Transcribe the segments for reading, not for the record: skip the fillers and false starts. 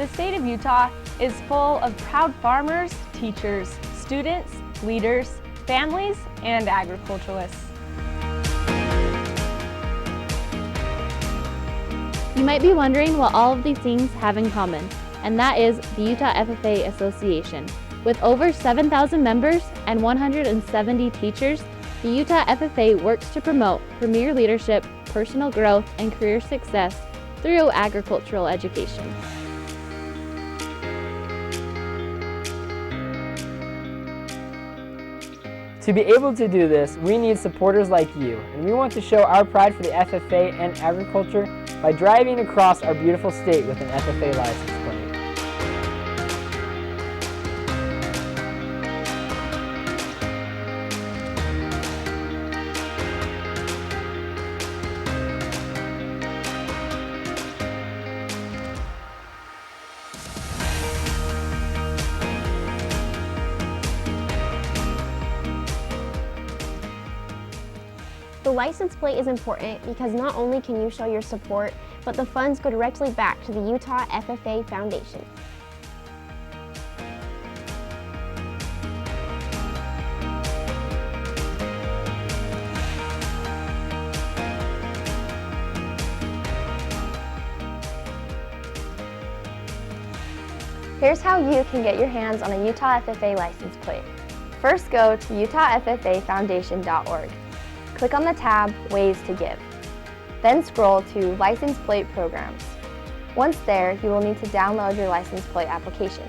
the state of Utah is full of proud farmers, teachers, students, leaders, families, and agriculturalists. You might be wondering what all of these things have in common, and that is the Utah FFA Association. With over 7,000 members and 170 teachers, the Utah FFA works to promote premier leadership, personal growth, and career success through agricultural education. To be able to do this, we need supporters like you, and we want to show our pride for the FFA and agriculture by driving across our beautiful state with an FFA license plate. The license plate is important because not only can you show your support, but the funds go directly back to the Utah FFA Foundation. Here's how you can get your hands on a Utah FFA license plate. First, go to utahffafoundation.org. Click on the tab Ways to Give. Then scroll to License Plate Programs. Once there, you will need to download your license plate application.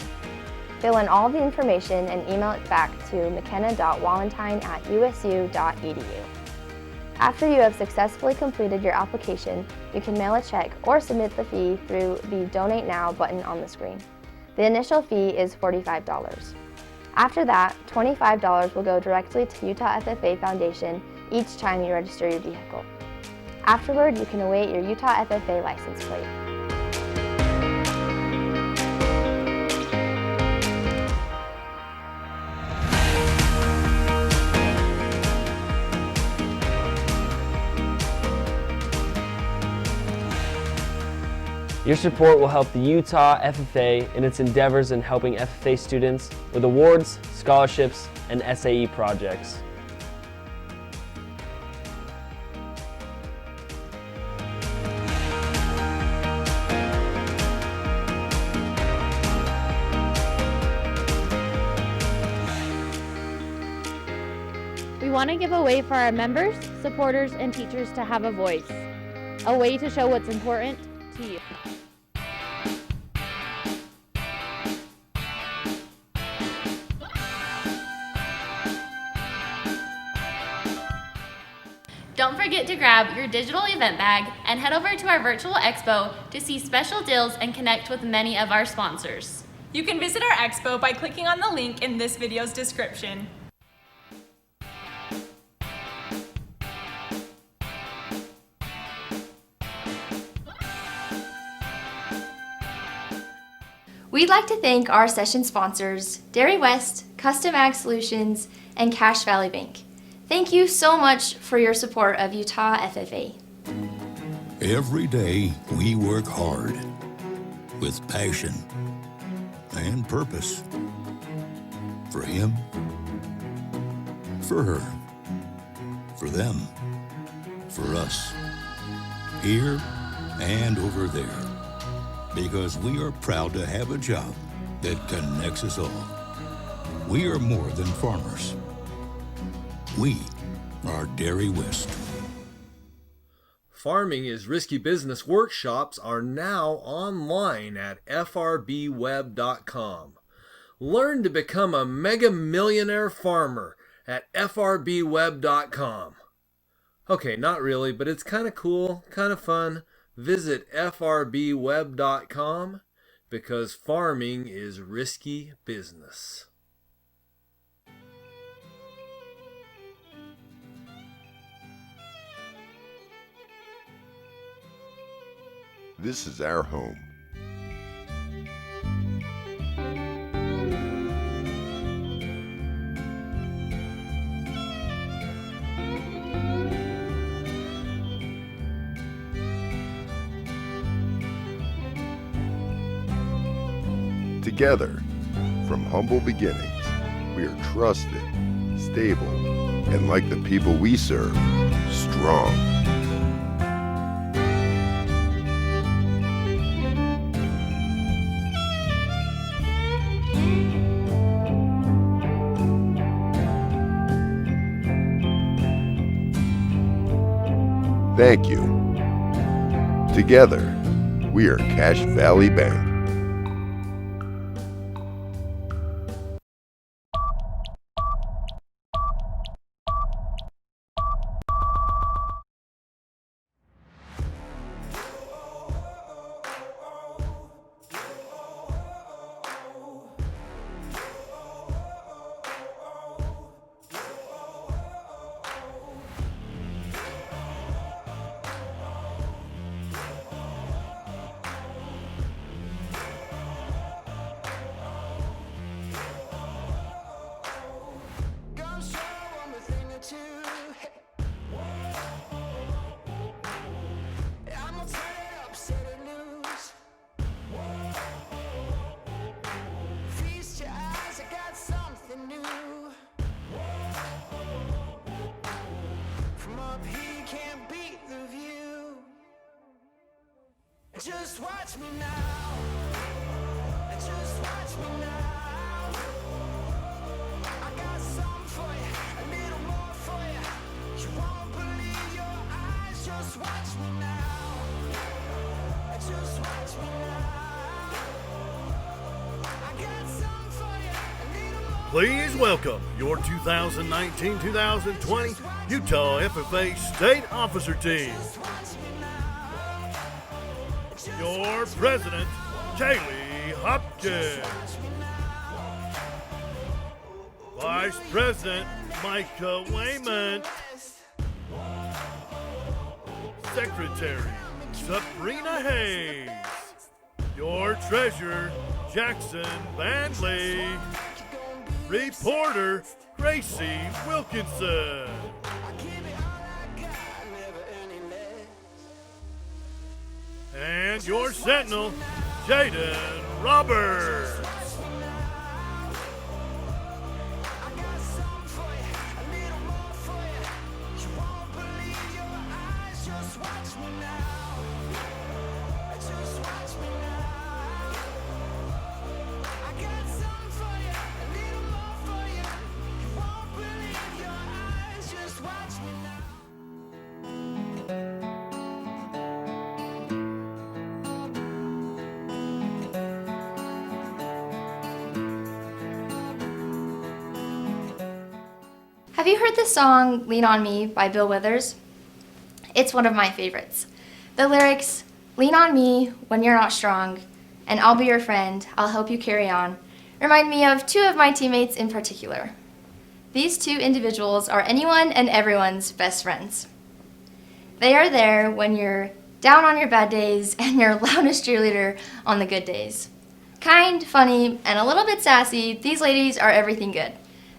Fill in all the information and email it back to mckenna.walentine@usu.edu. After you have successfully completed your application, you can mail a check or submit the fee through the Donate Now button on the screen. The initial fee is $45. After that, $25 will go directly to Utah FFA Foundation each time you register your vehicle. Afterward, you can await your Utah FFA license plate. Your support will help the Utah FFA in its endeavors in helping FFA students with awards, scholarships, and SAE projects. We want to give a way for our members, supporters, and teachers to have a voice, a way to show what's important to you. Don't forget to grab your digital event bag and head over to our virtual expo to see special deals and connect with many of our sponsors. You can visit our expo by clicking on the link in this video's description. We'd like to thank our session sponsors, Dairy West, Custom Ag Solutions, and Cache Valley Bank. Thank you so much for your support of Utah FFA. Every day we work hard with passion and purpose. For him, for her, for them, for us, here and over there. Because we are proud to have a job that connects us all. We are more than farmers. We are Dairy West. Farming is Risky Business workshops are now online at frbweb.com. Learn to become a mega millionaire farmer at frbweb.com. Okay, not really, but it's kind of cool, kind of fun. Visit frbweb.com because farming is risky business. This is our home. Together, from humble beginnings, we are trusted, stable, and like the people we serve, strong. Thank you. Together, we are Cache Valley Bank. Just watch me now. Just watch me now. I got something for you, a little more for you. You won't believe your eyes. Just watch me now. Just watch me now. I got something for you, a little more. Please welcome your 2019-2020 Utah FFA State Officer Team. Your president, Kaylee Hopkins. Vice President, Micah Wayman. Secretary, Sabrina Hayes. Your treasurer, Jackson Bandley. Reporter, Gracie Wilkinson. And your sentinel, Jaden Roberts. Have you heard the song Lean on Me by Bill Withers? It's one of my favorites. The lyrics, lean on me when you're not strong, and I'll be your friend, I'll help you carry on, remind me of two of my teammates in particular. These two individuals are anyone and everyone's best friends. They are there when you're down on your bad days and your loudest cheerleader on the good days. Kind, funny, and a little bit sassy, these ladies are everything good.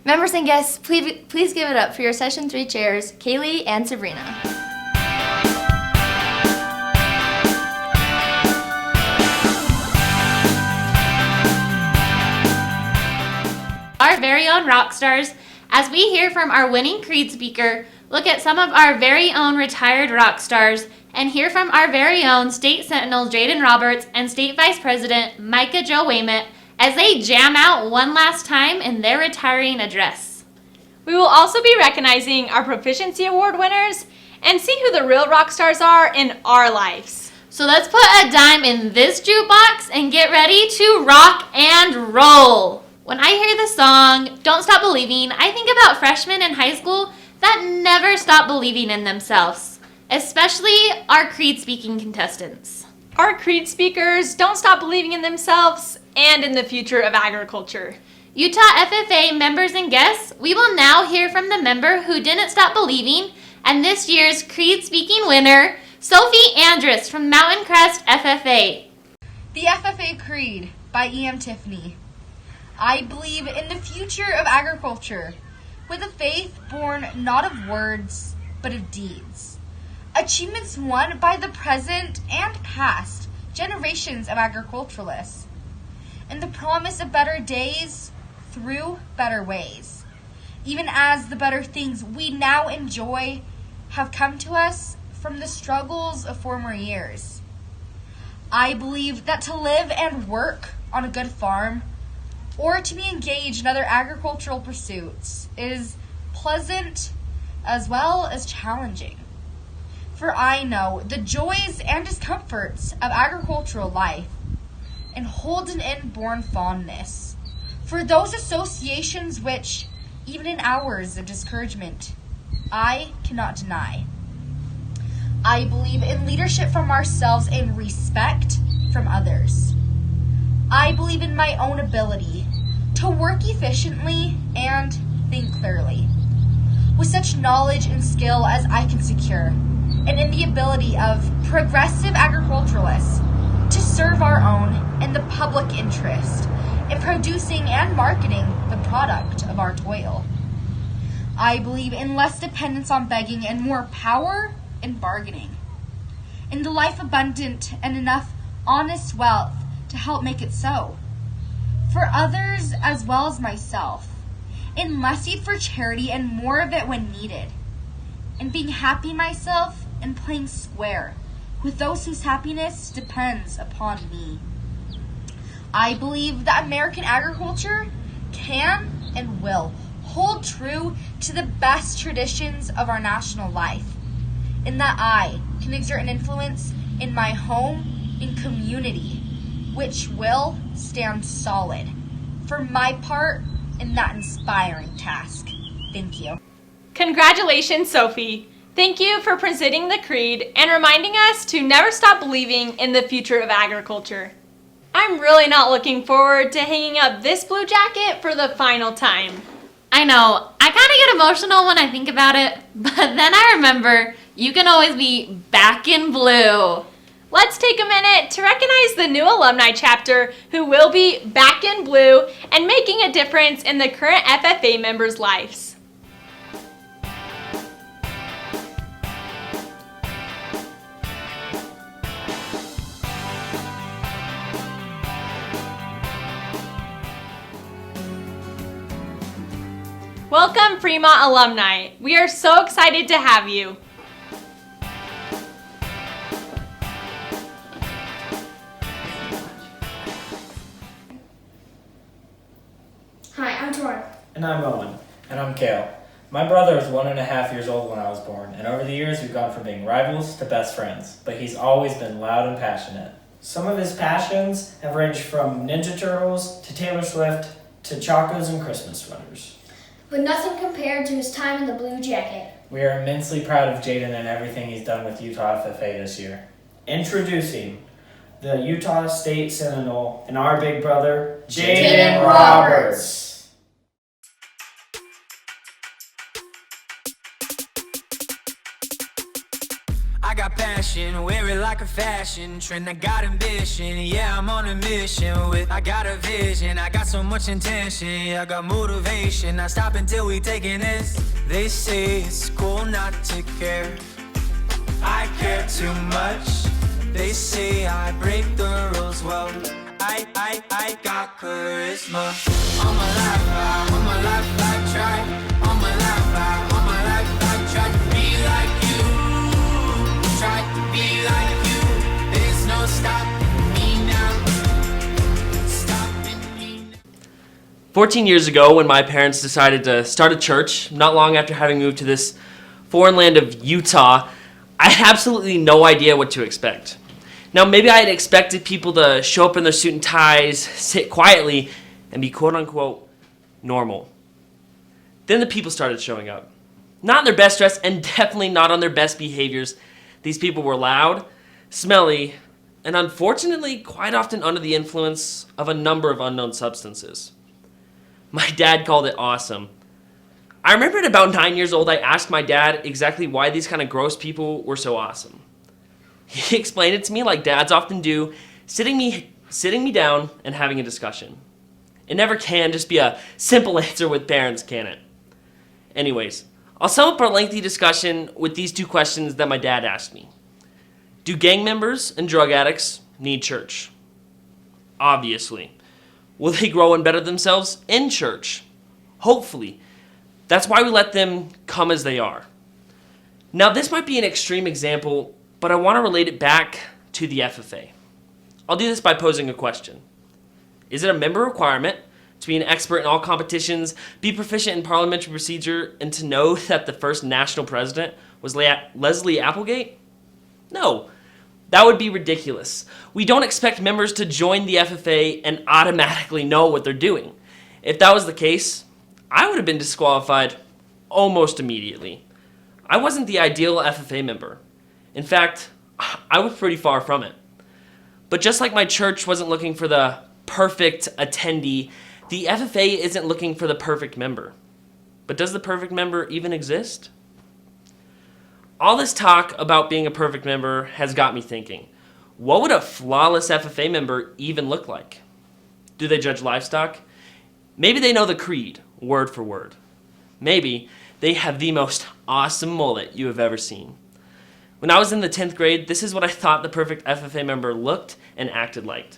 Members and guests, please give it up for your Session 3 chairs, Kaylee and Sabrina. Our very own rock stars, as we hear from our winning Creed speaker, look at some of our very own retired rock stars, and hear from our very own State Sentinel Jaden Roberts and State Vice President Micah Jo Waymet as they jam out one last time in their retiring address. We will also be recognizing our Proficiency Award winners and see who the real rock stars are in our lives. So let's put a dime in this jukebox and get ready to rock and roll. When I hear the song, Don't Stop Believing, I think about freshmen in high school that never stop believing in themselves, especially our Creed speaking contestants. Our Creed speakers don't stop believing in themselves and in the future of agriculture. Utah FFA members and guests, we will now hear from the member who didn't stop believing and this year's Creed speaking winner, Sophie Andrus from Mountain Crest FFA. The FFA Creed by E.M. Tiffany. I believe in the future of agriculture, with a faith born not of words, but of deeds. Achievements won by the present and past generations of agriculturalists. and the promise of better days through better ways. Even as the better things we now enjoy have come to us from the struggles of former years. I believe that to live and work on a good farm or to be engaged in other agricultural pursuits is pleasant as well as challenging. For I know the joys and discomforts of agricultural life and hold an inborn fondness for those associations which, even in hours of discouragement, I cannot deny. I believe in leadership from ourselves and respect from others. I believe in my own ability to work efficiently and think clearly, with such knowledge and skill as I can secure, and in the ability of progressive agriculturalists to serve our own and the public interest in producing and marketing the product of our toil. I believe in less dependence on begging and more power in bargaining, in the life abundant and enough honest wealth to help make it so, for others as well as myself, in less need for charity and more of it when needed, in being happy myself and playing square with those whose happiness depends upon me. I believe that American agriculture can and will hold true to the best traditions of our national life, and that I can exert an influence in my home and community, which will stand solid for my part in that inspiring task. Thank you. Congratulations, Sophie. Thank you for presenting the creed and reminding us to never stop believing in the future of agriculture. I'm really not looking forward to hanging up this blue jacket for the final time. I know, I kind of get emotional when I think about it, but then I remember you can always be back in blue. Let's take a minute to recognize the new alumni chapter who will be back in blue and making a difference in the current FFA members' lives. Welcome, Fremont alumni. We are so excited to have you. Hi, I'm Tor. And I'm Owen. And I'm Kale. My brother was 1.5 years old when I was born, and over the years we've gone from being rivals to best friends, but he's always been loud and passionate. Some of his passions have ranged from Ninja Turtles to Taylor Swift to chacos and Christmas sweaters. But nothing compared to his time in the blue jacket. We are immensely proud of Jaden and everything he's done with Utah FFA this year. Introducing the Utah State Sentinel and our big brother, Jaden Roberts. I got passion, wear it like a fashion trend. I got ambition, yeah, I'm on a mission I got a vision, I got so much intention. I got motivation, not stop until we taking this. They say it's cool not to care. I care too much. They say I break the rules well. I got charisma. All my life I tried. All my life I tried to be like you. Try to be like you. There's no stopping me now. Stopping me now. 14 years ago, when my parents decided to start a church, not long after having moved to this foreign land of Utah, I had absolutely no idea what to expect. Now, maybe I had expected people to show up in their suit and ties, sit quietly, and be quote-unquote normal. Then the people started showing up. Not in their best dress, and definitely not on their best behaviors. These people were loud, smelly, and unfortunately quite often under the influence of a number of unknown substances. My dad called it awesome. I remember at about 9 years old, I asked my dad exactly why these kind of gross people were so awesome. He explained it to me like dads often do, sitting me down and having a discussion. It never can just be a simple answer with parents, can it? Anyways, I'll sum up our lengthy discussion with these two questions that my dad asked me. Do gang members and drug addicts need church? Obviously. Will they grow and better themselves in church? Hopefully. That's why we let them come as they are. Now, this might be an extreme example, but I want to relate it back to the FFA. I'll do this by posing a question. Is it a member requirement to be an expert in all competitions, be proficient in parliamentary procedure, and to know that the first national president was Leslie Applegate? No, that would be ridiculous. We don't expect members to join the FFA and automatically know what they're doing. If that was the case, I would have been disqualified almost immediately. I wasn't the ideal FFA member. In fact, I was pretty far from it. But just like my church wasn't looking for the perfect attendee, the FFA isn't looking for the perfect member. But does the perfect member even exist? All this talk about being a perfect member has got me thinking, what would a flawless FFA member even look like? Do they judge livestock? Maybe they know the creed, word for word. Maybe they have the most awesome mullet you have ever seen. When I was in the 10th grade, this is what I thought the perfect FFA member looked and acted like.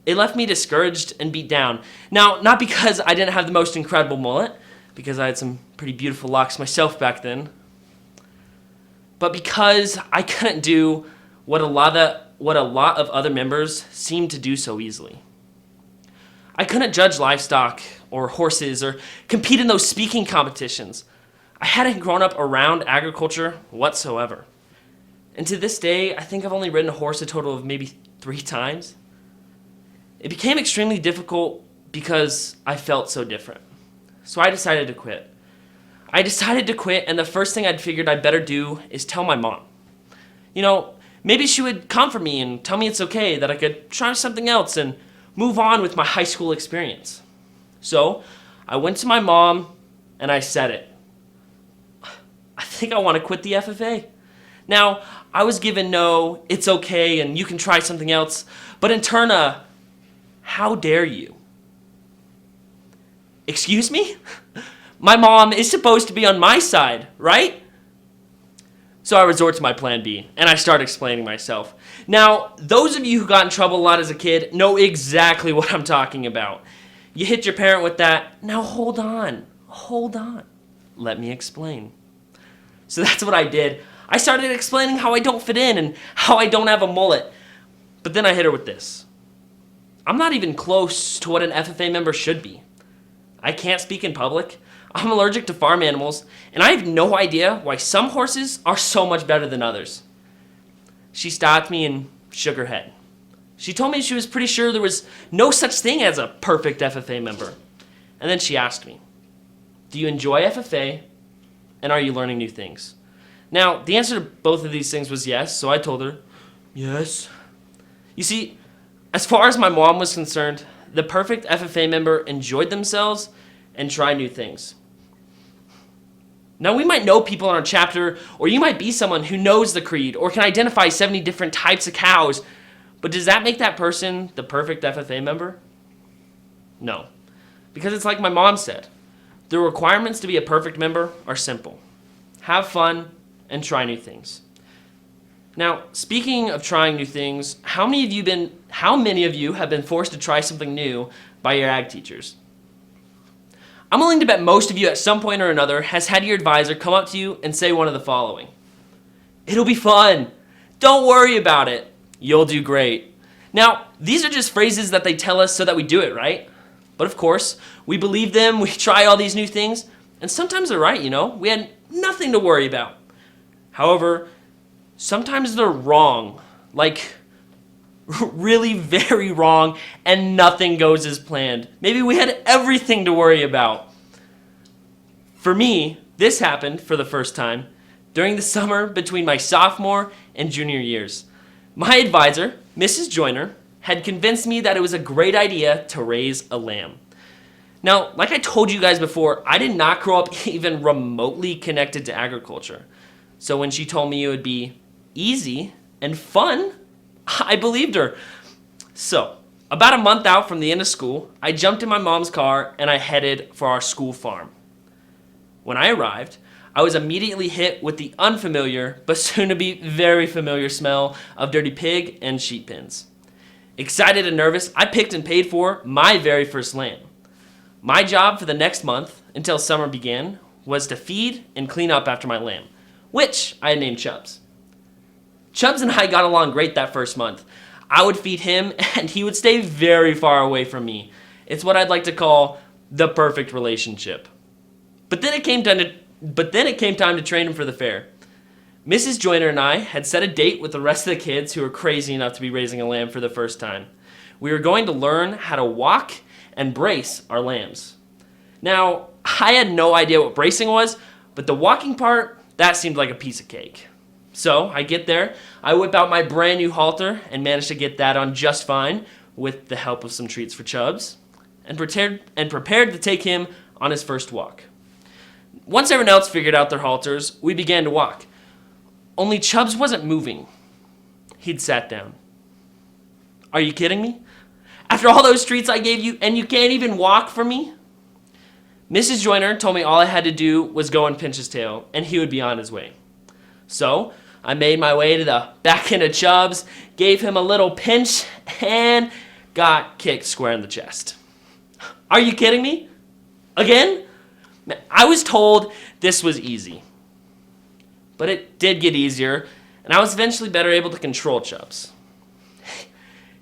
It left me discouraged and beat down. Now, not because I didn't have the most incredible mullet, because I had some pretty beautiful locks myself back then, but because I couldn't do what a lot of other members seemed to do so easily. I couldn't judge livestock or horses or compete in those speaking competitions. I hadn't grown up around agriculture whatsoever. And to this day, I think I've only ridden a horse a total of maybe 3 times. It became extremely difficult because I felt so different. So I decided to quit. And the first thing I'd figured I'd better do is tell my mom. You know, maybe she would comfort me and tell me it's okay, that I could try something else and move on with my high school experience. So I went to my mom and I said it. I think I want to quit the FFA. Now, I was given no, it's okay, and you can try something else, but in turn, how dare you? Excuse me? My mom is supposed to be on my side, right? So I resort to my plan B, and I start explaining myself. Now, those of you who got in trouble a lot as a kid know exactly what I'm talking about. You hit your parent with that, now hold on. Let me explain. So that's what I did. I started explaining how I don't fit in and how I don't have a mullet. But then I hit her with this. I'm not even close to what an FFA member should be. I can't speak in public. I'm allergic to farm animals, and I have no idea why some horses are so much better than others. She stopped me and shook her head. She told me she was pretty sure there was no such thing as a perfect FFA member. And then she asked me, do you enjoy FFA, and are you learning new things? Now, the answer to both of these things was yes, so I told her, yes. You see, as far as my mom was concerned, the perfect FFA member enjoyed themselves and tried new things. Now, we might know people in our chapter, or you might be someone who knows the creed or can identify 70 different types of cows, but does that make that person the perfect FFA member? No, because it's like my mom said, the requirements to be a perfect member are simple. Have fun and try new things. Now, speaking of trying new things, how many of you have been forced to try something new by your ag teachers? I'm willing to bet most of you at some point or another has had your advisor come up to you and say one of the following. It'll be fun. Don't worry about it. You'll do great. Now, these are just phrases that they tell us so that we do it, right? But of course, we believe them, we try all these new things, and sometimes they're right, you know? We had nothing to worry about. However, sometimes they're wrong, like really very wrong, and nothing goes as planned. Maybe we had everything to worry about. For me, this happened for the first time during the summer between my sophomore and junior years. My advisor, Mrs. Joyner, had convinced me that it was a great idea to raise a lamb. Now, like I told you guys before, I did not grow up even remotely connected to agriculture. So when she told me it would be easy and fun, I believed her. So, about a month out from the end of school, I jumped in my mom's car and I headed for our school farm. When I arrived, I was immediately hit with the unfamiliar, but soon to be very familiar smell of dirty pig and sheep pens. Excited and nervous, I picked and paid for my very first lamb. My job for the next month, until summer began, was to feed and clean up after my lamb, which I had named Chubbs. Chubbs and I got along great that first month. I would feed him, and he would stay very far away from me. It's what I'd like to call the perfect relationship. But then it came time to train him for the fair. Mrs. Joyner and I had set a date with the rest of the kids who were crazy enough to be raising a lamb for the first time. We were going to learn how to walk and brace our lambs. Now, I had no idea what bracing was, but the walking part, that seemed like a piece of cake. So I get there, I whip out my brand new halter and manage to get that on just fine with the help of some treats for Chubbs, and prepared to take him on his first walk. Once everyone else figured out their halters, we began to walk. Only Chubbs wasn't moving. He'd sat down. Are you kidding me? After all those treats I gave you, and you can't even walk for me? Mrs. Joyner told me all I had to do was go and pinch his tail, and he would be on his way. So I made my way to the back end of Chubbs, gave him a little pinch, and got kicked square in the chest. Are you kidding me? Again? I was told this was easy. But it did get easier, and I was eventually better able to control Chubbs.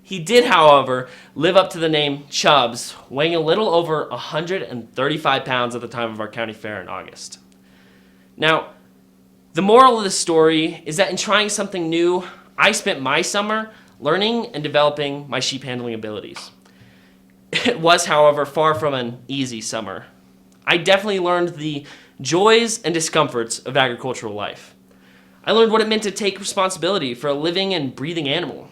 He did, however, live up to the name Chubbs, weighing a little over 135 pounds at the time of our county fair in August. Now, the moral of the story is that in trying something new, I spent my summer learning and developing my sheep handling abilities. It was, however, far from an easy summer. I definitely learned the joys and discomforts of agricultural life. I learned what it meant to take responsibility for a living and breathing animal.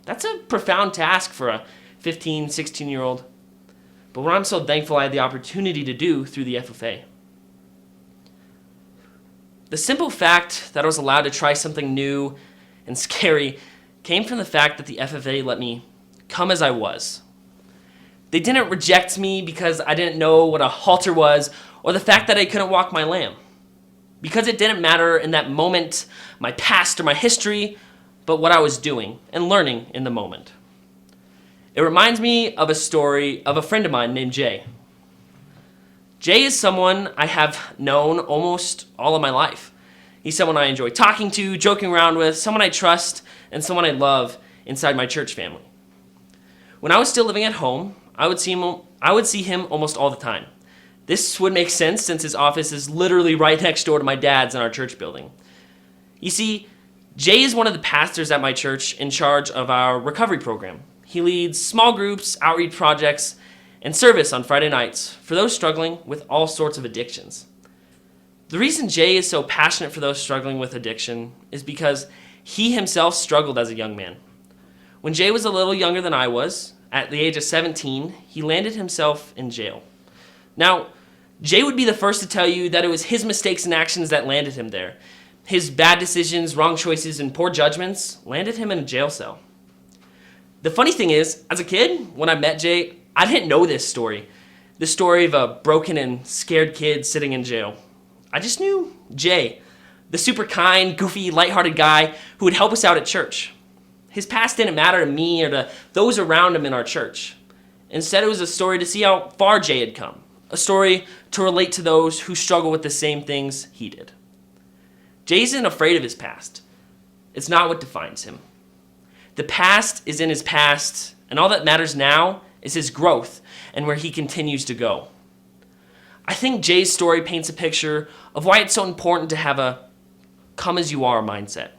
That's a profound task for a 15, 16-year-old, but what I'm so thankful I had the opportunity to do through the FFA. The simple fact that I was allowed to try something new and scary came from the fact that the FFA let me come as I was. They didn't reject me because I didn't know what a halter was or the fact that I couldn't walk my lamb. Because it didn't matter in that moment, my past or my history, but what I was doing and learning in the moment. It reminds me of a story of a friend of mine named Jay. Jay is someone I have known almost all of my life. He's someone I enjoy talking to, joking around with, someone I trust, and someone I love inside my church family. When I was still living at home, I would see him almost all the time. This would make sense since his office is literally right next door to my dad's in our church building. You see, Jay is one of the pastors at my church in charge of our recovery program. He leads small groups, outreach projects, and service on Friday nights for those struggling with all sorts of addictions. The reason Jay is so passionate for those struggling with addiction is because he himself struggled as a young man. When Jay was a little younger than I was, at the age of 17, he landed himself in jail. Now, Jay would be the first to tell you that it was his mistakes and actions that landed him there. His bad decisions, wrong choices, and poor judgments landed him in a jail cell. The funny thing is, as a kid, when I met Jay, I didn't know this story. The story of a broken and scared kid sitting in jail. I just knew Jay, the super kind, goofy, lighthearted guy who would help us out at church. His past didn't matter to me or to those around him in our church. Instead, it was a story to see how far Jay had come. A story to relate to those who struggle with the same things he did. Jay isn't afraid of his past. It's not what defines him. The past is in his past, and all that matters now is his growth and where he continues to go. I think Jay's story paints a picture of why it's so important to have a come as you are mindset.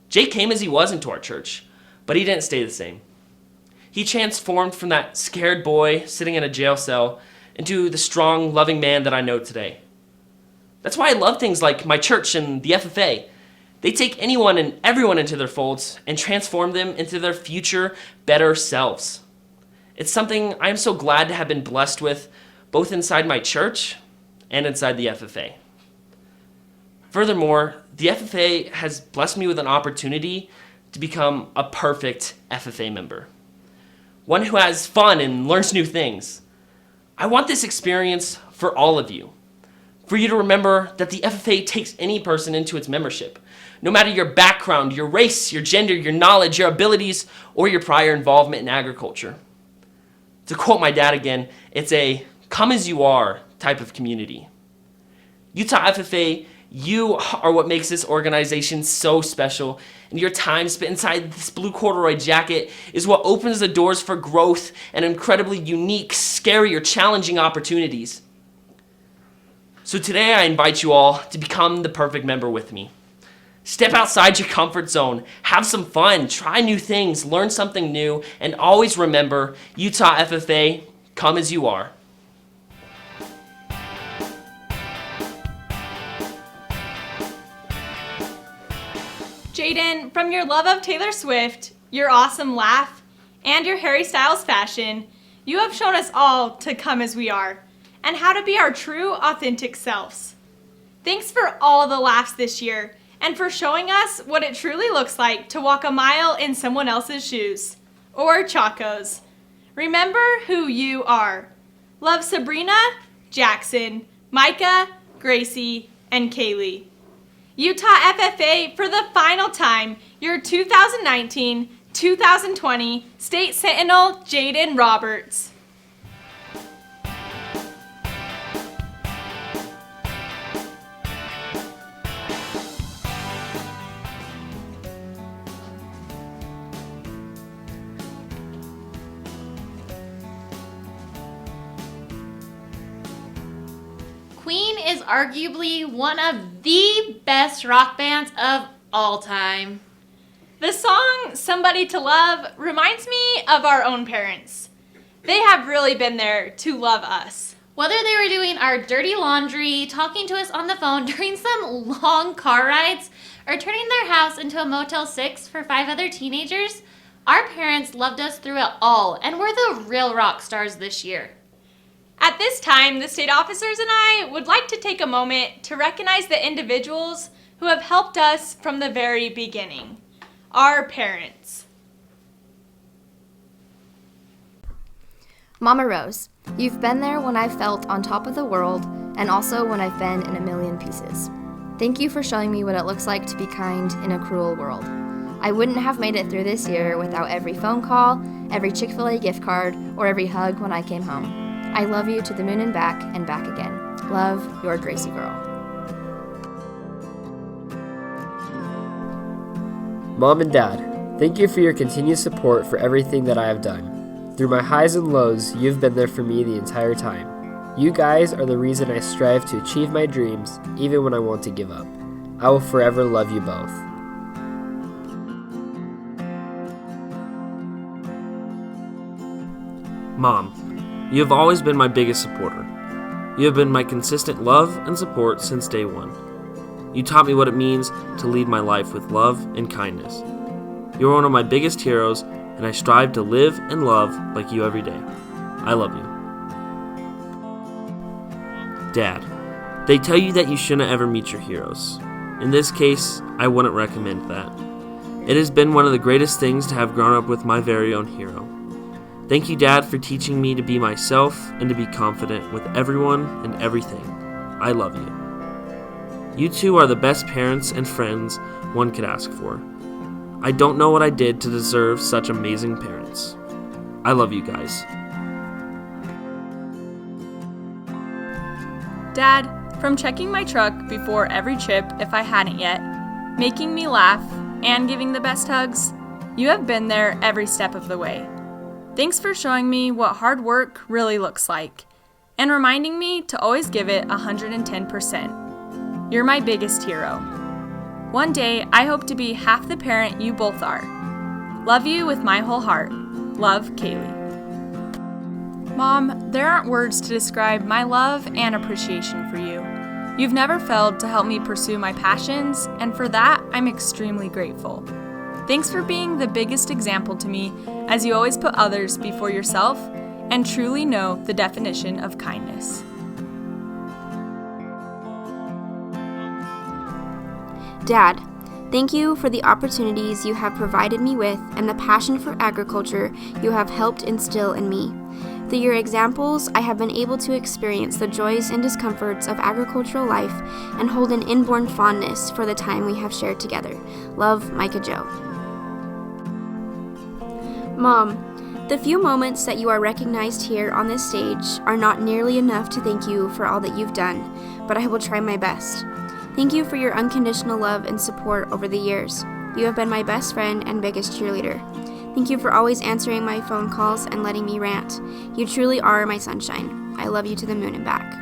Jay came as he was into our church, but he didn't stay the same. He transformed from that scared boy sitting in a jail cell into the strong, loving man that I know today. That's why I love things like my church and the FFA. They take anyone and everyone into their folds and transform them into their future, better selves. It's something I am so glad to have been blessed with, both inside my church and inside the FFA. Furthermore, the FFA has blessed me with an opportunity to become a perfect FFA member. One who has fun and learns new things. I want this experience for all of you. for you to remember that the FFA takes any person into its membership, no matter your background, your race, your gender, your knowledge, your abilities, or your prior involvement in agriculture. To quote my dad again, it's a come as you are type of community. Utah FFA, you are what makes this organization so special, and your time spent inside this blue corduroy jacket is what opens the doors for growth and incredibly unique, scary, or challenging opportunities. So today I invite you all to become the perfect member with me. Step outside your comfort zone, have some fun, try new things, learn something new, and always remember, Utah FFA, come as you are. Jaden, from your love of Taylor Swift, your awesome laugh, and your Harry Styles fashion, you have shown us all to come as we are, and how to be our true, authentic selves. Thanks for all the laughs this year, and for showing us what it truly looks like to walk a mile in someone else's shoes. Or Chaco's. Remember who you are. Love Sabrina, Jackson, Micah, Gracie, and Kaylee. Utah FFA, for the final time, your 2019-2020 State Sentinel, Jaden Roberts. Queen is arguably one of the best rock bands of all time. The song Somebody to Love reminds me of our own parents. They have really been there to love us. Whether they were doing our dirty laundry, talking to us on the phone during some long car rides, or turning their house into a Motel 6 for 5 other teenagers, our parents loved us through it all and were the real rock stars this year. At this time, the state officers and I would like to take a moment to recognize the individuals who have helped us from the very beginning. Our parents. Mama Rose, you've been there when I've felt on top of the world and also when I've been in a million pieces. Thank you for showing me what it looks like to be kind in a cruel world. I wouldn't have made it through this year without every phone call, every Chick-fil-A gift card, or every hug when I came home. I love you to the moon and back again. Love, your Gracie girl. Mom and Dad, thank you for your continued support for everything that I have done. Through my highs and lows, you've been there for me the entire time. You guys are the reason I strive to achieve my dreams, even when I want to give up. I will forever love you both. Mom, you have always been my biggest supporter. You have been my consistent love and support since day one. You taught me what it means to lead my life with love and kindness. You are one of my biggest heroes, and I strive to live and love like you every day. I love you. Dad, they tell you that you shouldn't ever meet your heroes. In this case, I wouldn't recommend that. It has been one of the greatest things to have grown up with my very own hero. Thank you, Dad, for teaching me to be myself and to be confident with everyone and everything. I love you. You two are the best parents and friends one could ask for. I don't know what I did to deserve such amazing parents. I love you guys. Dad, from checking my truck before every trip if I hadn't yet, making me laugh, and giving the best hugs, you have been there every step of the way. Thanks for showing me what hard work really looks like, and reminding me to always give it 110%. You're my biggest hero. One day, I hope to be half the parent you both are. Love you with my whole heart. Love, Kaylee. Mom, there aren't words to describe my love and appreciation for you. You've never failed to help me pursue my passions, and for that, I'm extremely grateful. Thanks for being the biggest example to me, as you always put others before yourself and truly know the definition of kindness. Dad, thank you for the opportunities you have provided me with and the passion for agriculture you have helped instill in me. Through your examples, I have been able to experience the joys and discomforts of agricultural life and hold an inborn fondness for the time we have shared together. Love, Micah Joe. Mom, the few moments that you are recognized here on this stage are not nearly enough to thank you for all that you've done, but I will try my best. Thank you for your unconditional love and support over the years. You have been my best friend and biggest cheerleader. Thank you for always answering my phone calls and letting me rant. You truly are my sunshine. I love you to the moon and back.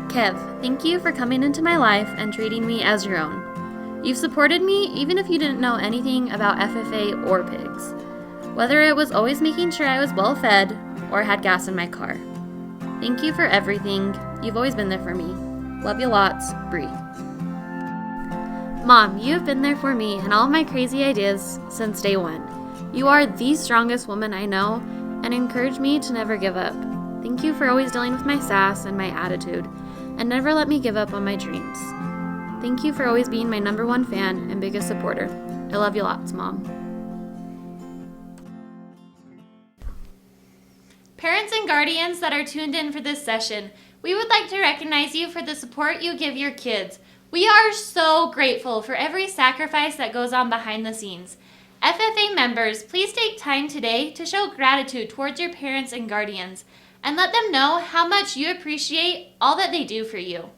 Kev, thank you for coming into my life and treating me as your own. You've supported me even if you didn't know anything about FFA or pigs. Whether it was always making sure I was well fed or had gas in my car. Thank you for everything. You've always been there for me. Love you lots, Bree. Mom, you have been there for me and all of my crazy ideas since day one. You are the strongest woman I know and encourage me to never give up. Thank you for always dealing with my sass and my attitude and never let me give up on my dreams. Thank you for always being my #1 fan and biggest supporter. I love you lots, Mom. Parents and guardians that are tuned in for this session, we would like to recognize you for the support you give your kids. We are so grateful for every sacrifice that goes on behind the scenes. FFA members, please take time today to show gratitude towards your parents and guardians and let them know how much you appreciate all that they do for you.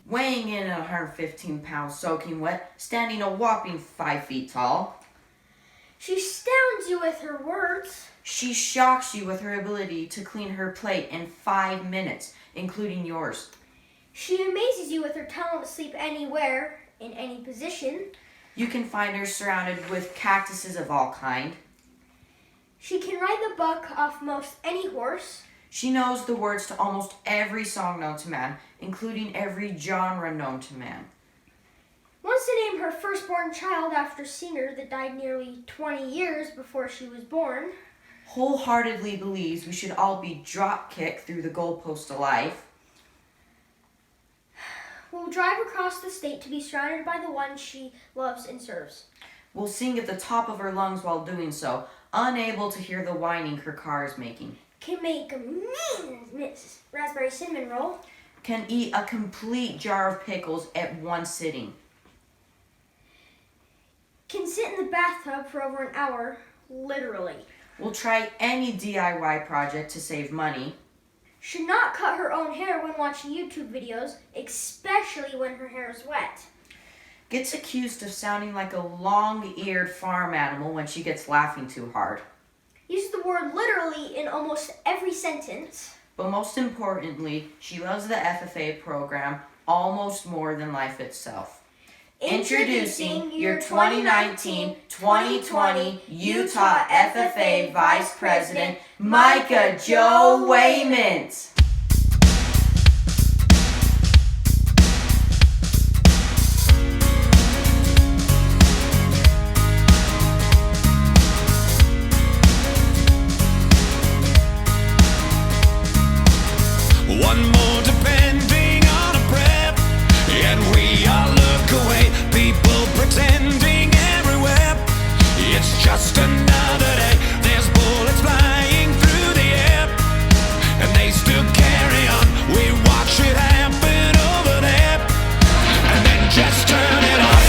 Weighing in at 115 pounds, soaking wet, standing a whopping 5 feet tall. She astounds you with her words. She shocks you with her ability to clean her plate in 5 minutes, including yours. She amazes you with her talent to sleep anywhere, in any position. You can find her surrounded with cactuses of all kind. She can ride the buck off most any horse. She knows the words to almost every song known to man, including every genre known to man. Wants to name her firstborn child after a singer that died nearly 20 years before she was born. Wholeheartedly believes we should all be drop-kicked through the goalpost of life. Will drive across the state to be surrounded by the one she loves and serves. Will sing at the top of her lungs while doing so, unable to hear the whining her car is making. Can make a mean raspberry cinnamon roll. Can eat a complete jar of pickles at one sitting. Can sit in the bathtub for over an hour, literally. Will try any DIY project to save money. Should not cut her own hair when watching YouTube videos, especially when her hair is wet. Gets accused of sounding like a long-eared farm animal when she gets laughing too hard. Uses the word literally in almost every sentence. But most importantly, she loves the FFA program almost more than life itself. Introducing your 2019-2020 Utah FFA Vice President, Micah Joe Wayment. One more depending on a breath, and we all look away. People pretending everywhere. It's just another day. There's bullets flying through the air, and they still carry on. We watch it happen over there, and then just turn it off.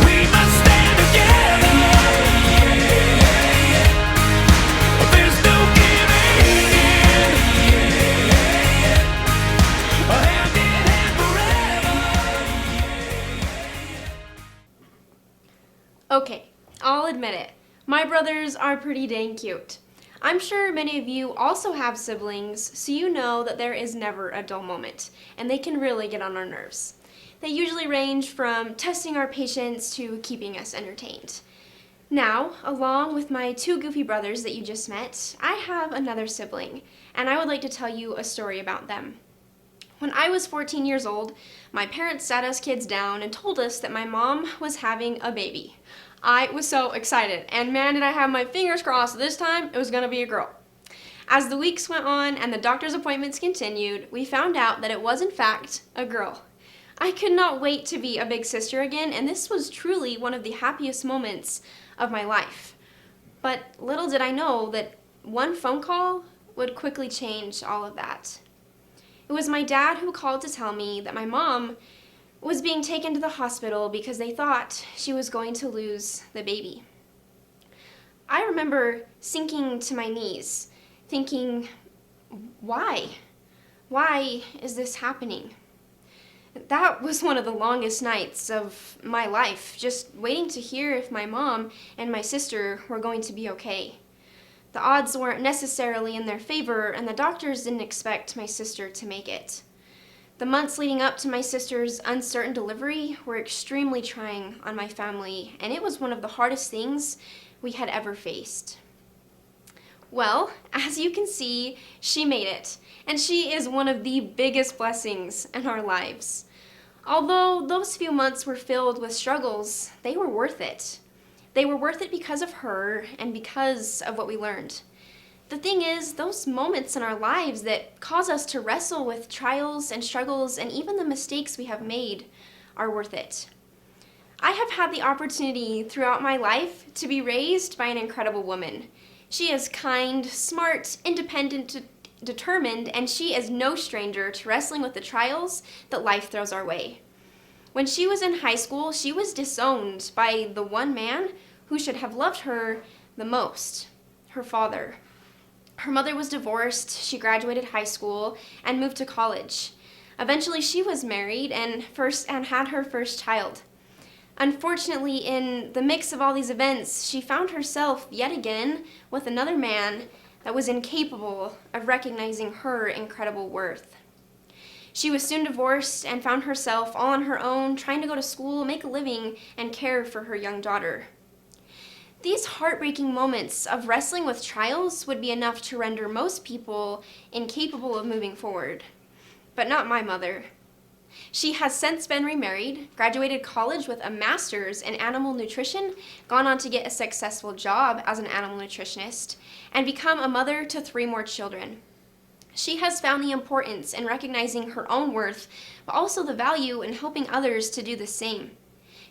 We must stand together. There's no Okay, I'll admit it. My brothers are pretty dang cute. I'm sure many of you also have siblings, so you know that there is never a dull moment, and they can really get on our nerves. They usually range from testing our patience to keeping us entertained. Now, along with my 2 goofy brothers that you just met, I have another sibling, and I would like to tell you a story about them. When I was 14 years old, my parents sat us kids down and told us that my mom was having a baby. I was so excited, and man, did I have my fingers crossed this time it was going to be a girl. As the weeks went on and the doctor's appointments continued, we found out that it was in fact a girl. I could not wait to be a big sister again, and this was truly one of the happiest moments of my life. But little did I know that one phone call would quickly change all of that. It was my dad who called to tell me that my mom was being taken to the hospital because they thought she was going to lose the baby. I remember sinking to my knees, thinking, why? Why is this happening? That was one of the longest nights of my life, just waiting to hear if my mom and my sister were going to be okay. The odds weren't necessarily in their favor, and the doctors didn't expect my sister to make it. The months leading up to my sister's uncertain delivery were extremely trying on my family, and it was one of the hardest things we had ever faced. Well, as you can see, she made it, and she is one of the biggest blessings in our lives. Although those few months were filled with struggles, they were worth it. They were worth it because of her and because of what we learned. The thing is, those moments in our lives that cause us to wrestle with trials and struggles and even the mistakes we have made are worth it. I have had the opportunity throughout my life to be raised by an incredible woman. She is kind, smart, independent, determined, and she is no stranger to wrestling with the trials that life throws our way. When she was in high school, she was disowned by the one man who should have loved her the most, her father. Her mother was divorced, she graduated high school, and moved to college. Eventually, she was married and had her first child. Unfortunately, in the mix of all these events, she found herself yet again with another man that was incapable of recognizing her incredible worth. She was soon divorced and found herself all on her own, trying to go to school, make a living, and care for her young daughter. These heartbreaking moments of wrestling with trials would be enough to render most people incapable of moving forward. But not my mother. She has since been remarried, graduated college with a master's in animal nutrition, gone on to get a successful job as an animal nutritionist, and become a mother to 3 more children. She has found the importance in recognizing her own worth, but also the value in helping others to do the same.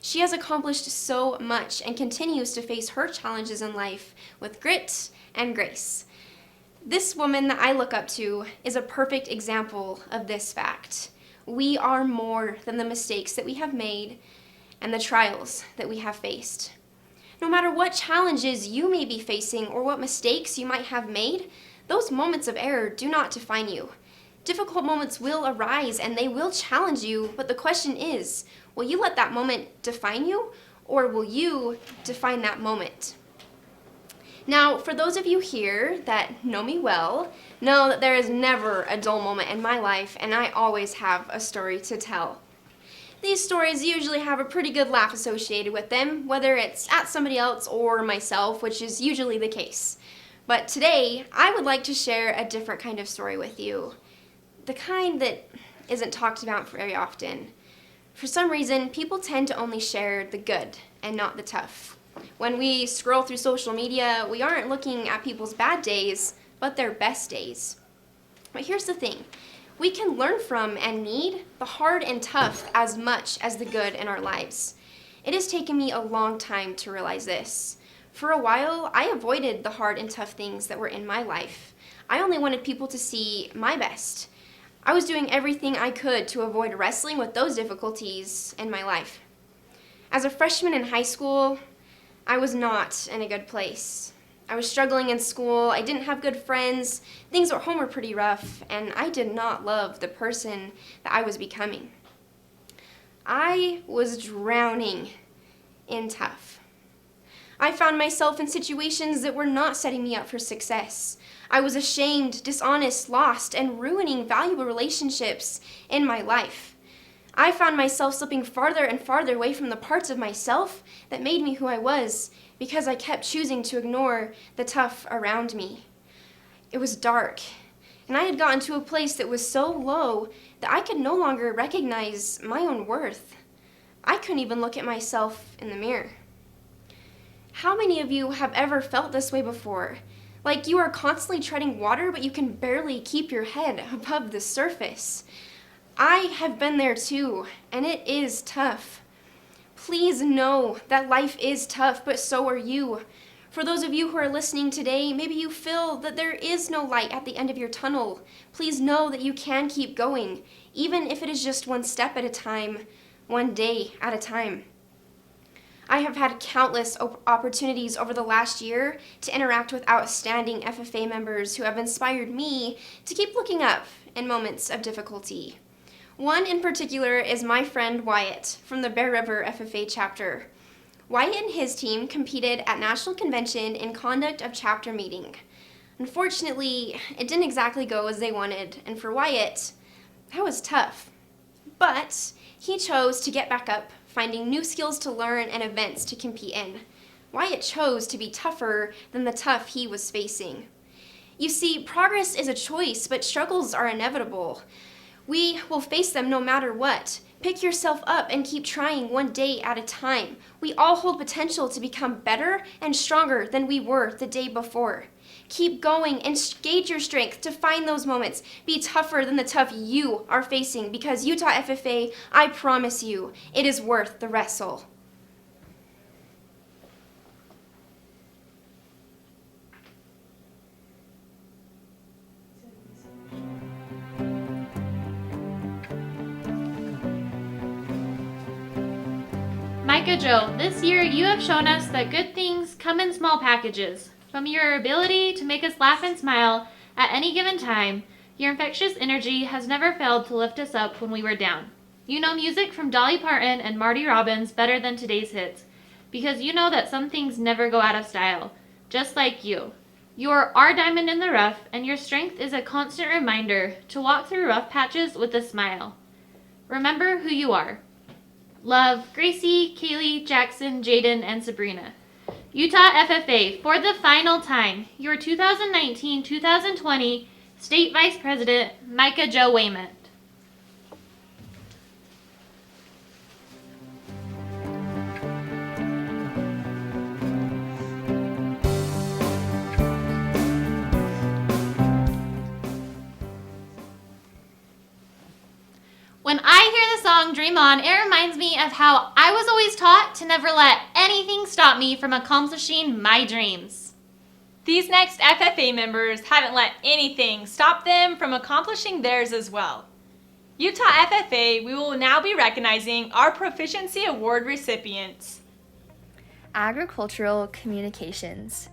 She has accomplished so much and continues to face her challenges in life with grit and grace. This woman that I look up to is a perfect example of this fact. We are more than the mistakes that we have made and the trials that we have faced. No matter what challenges you may be facing or what mistakes you might have made, those moments of error do not define you. Difficult moments will arise and they will challenge you, but the question is, will you let that moment define you, or will you define that moment? Now, for those of you here that know me well, know that there is never a dull moment in my life, and I always have a story to tell. These stories usually have a pretty good laugh associated with them, whether it's at somebody else or myself, which is usually the case. But today, I would like to share a different kind of story with you. The kind that isn't talked about very often. For some reason, people tend to only share the good and not the tough. When we scroll through social media, we aren't looking at people's bad days, but their best days. But here's the thing. We can learn from and need the hard and tough as much as the good in our lives. It has taken me a long time to realize this. For a while, I avoided the hard and tough things that were in my life. I only wanted people to see my best. I was doing everything I could to avoid wrestling with those difficulties in my life. As a freshman in high school, I was not in a good place. I was struggling in school, I didn't have good friends, things at home were pretty rough, and I did not love the person that I was becoming. I was drowning in tough. I found myself in situations that were not setting me up for success. I was ashamed, dishonest, lost, and ruining valuable relationships in my life. I found myself slipping farther and farther away from the parts of myself that made me who I was because I kept choosing to ignore the tough around me. It was dark. And I had gotten to a place that was so low that I could no longer recognize my own worth. I couldn't even look at myself in the mirror. How many of you have ever felt this way before? Like you are constantly treading water, but you can barely keep your head above the surface. I have been there too, and it is tough. Please know that life is tough, but so are you. For those of you who are listening today, maybe you feel that there is no light at the end of your tunnel. Please know that you can keep going, even if it is just one step at a time, one day at a time. I have had countless opportunities over the last year to interact with outstanding FFA members who have inspired me to keep looking up in moments of difficulty. One in particular is my friend Wyatt from the Bear River FFA chapter. Wyatt and his team competed at National Convention in conduct of chapter meeting. Unfortunately, it didn't exactly go as they wanted, and for Wyatt, that was tough. But he chose to get back up, finding new skills to learn and events to compete in. Wyatt chose to be tougher than the tough he was facing. You see, progress is a choice, but struggles are inevitable. We will face them no matter what. Pick yourself up and keep trying one day at a time. We all hold potential to become better and stronger than we were the day before. Keep going and gauge your strength to find those moments. Be tougher than the tough you are facing, because Utah FFA, I promise you, it is worth the wrestle. Micah Joe, this year you have shown us that good things come in small packages. From your ability to make us laugh and smile at any given time, your infectious energy has never failed to lift us up when we were down. You know music from Dolly Parton and Marty Robbins better than today's hits, because you know that some things never go out of style, just like you. You're our diamond in the rough, and your strength is a constant reminder to walk through rough patches with a smile. Remember who you are. Love, Gracie, Kaylee, Jackson, Jaden, and Sabrina. Utah FFA, for the final time, your 2019-2020 State Vice President, Micah Joe Wayment. When I hear the song Dream On, it reminds me of how I was always taught to never let anything stop me from accomplishing my dreams. These next FFA members haven't let anything stop them from accomplishing theirs as well. Utah FFA, we will now be recognizing our Proficiency Award recipients. Agricultural Communications.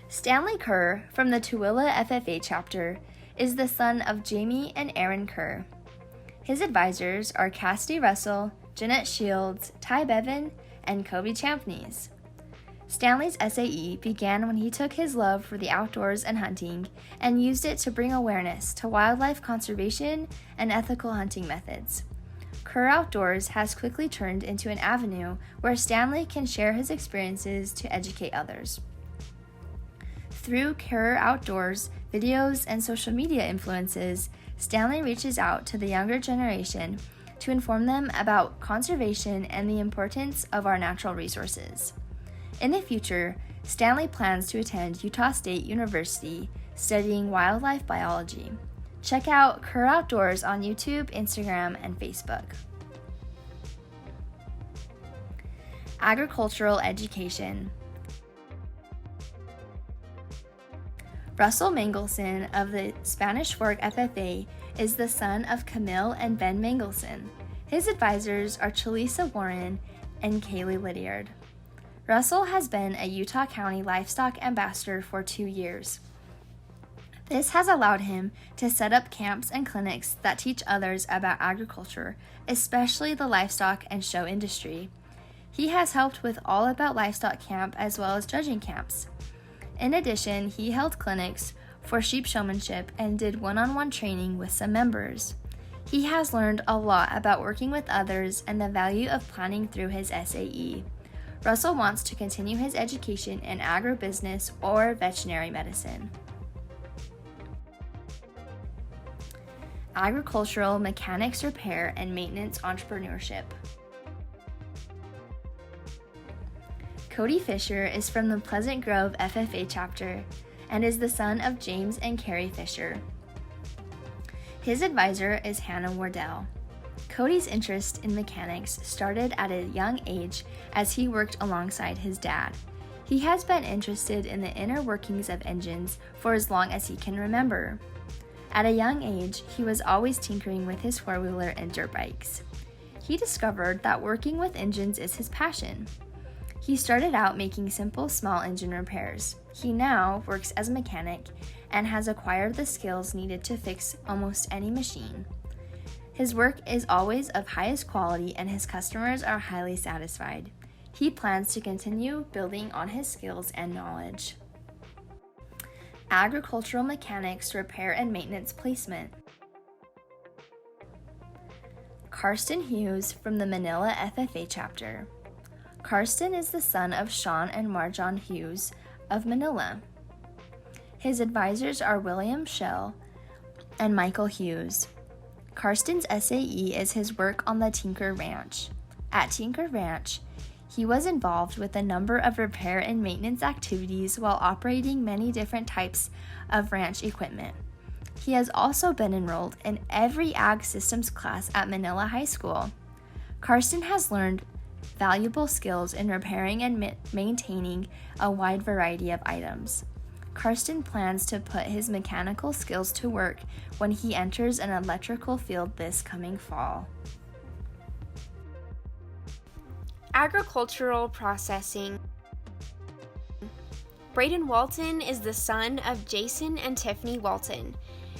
Stanley Kerr from the Tooele FFA chapter is the son of Jamie and Aaron Kerr. His advisors are Cassidy Russell, Jeanette Shields, Ty Bevan, and Kobe Champneys. Stanley's SAE began when he took his love for the outdoors and hunting and used it to bring awareness to wildlife conservation and ethical hunting methods. Kerr Outdoors has quickly turned into an avenue where Stanley can share his experiences to educate others. Through Kerr Outdoors, videos, and social media influences, Stanley reaches out to the younger generation to inform them about conservation and the importance of our natural resources. In the future, Stanley plans to attend Utah State University studying wildlife biology. Check out Kerr Outdoors on YouTube, Instagram, and Facebook. Agricultural Education. Russell Mangelson of the Spanish Fork FFA is the son of Camille and Ben Mangelson. His advisors are Chalisa Warren and Kaylee Lydiard. Russell has been a Utah County Livestock Ambassador for 2 years. This has allowed him to set up camps and clinics that teach others about agriculture, especially the livestock and show industry. He has helped with All About Livestock Camp as well as judging camps. In addition, he held clinics for sheep showmanship and did one-on-one training with some members. He has learned a lot about working with others and the value of planning through his SAE. Russell wants to continue his education in agribusiness or veterinary medicine. Agricultural mechanics repair and maintenance entrepreneurship. Cody Fisher is from the Pleasant Grove FFA chapter and is the son of James and Carrie Fisher. His advisor is Hannah Wardell. Cody's interest in mechanics started at a young age as he worked alongside his dad. He has been interested in the inner workings of engines for as long as he can remember. At a young age, he was always tinkering with his four-wheeler and dirt bikes. He discovered that working with engines is his passion. He started out making simple small engine repairs. He now works as a mechanic and has acquired the skills needed to fix almost any machine. His work is always of highest quality and his customers are highly satisfied. He plans to continue building on his skills and knowledge. Agricultural mechanics repair and maintenance placement. Karsten Hughes from the Manila FFA chapter. Karsten is the son of Sean and Marjon Hughes of Manila. His advisors are William Schell and Michael Hughes. Karsten's SAE is his work on the Tinker Ranch. At Tinker Ranch, he was involved with a number of repair and maintenance activities while operating many different types of ranch equipment. He has also been enrolled in every Ag Systems class at Manila High School. Karsten has learned valuable skills in repairing and maintaining a wide variety of items. Karsten plans to put his mechanical skills to work when he enters an electrical field this coming fall. Agricultural processing. Braden Walton is the son of Jason and Tiffany Walton.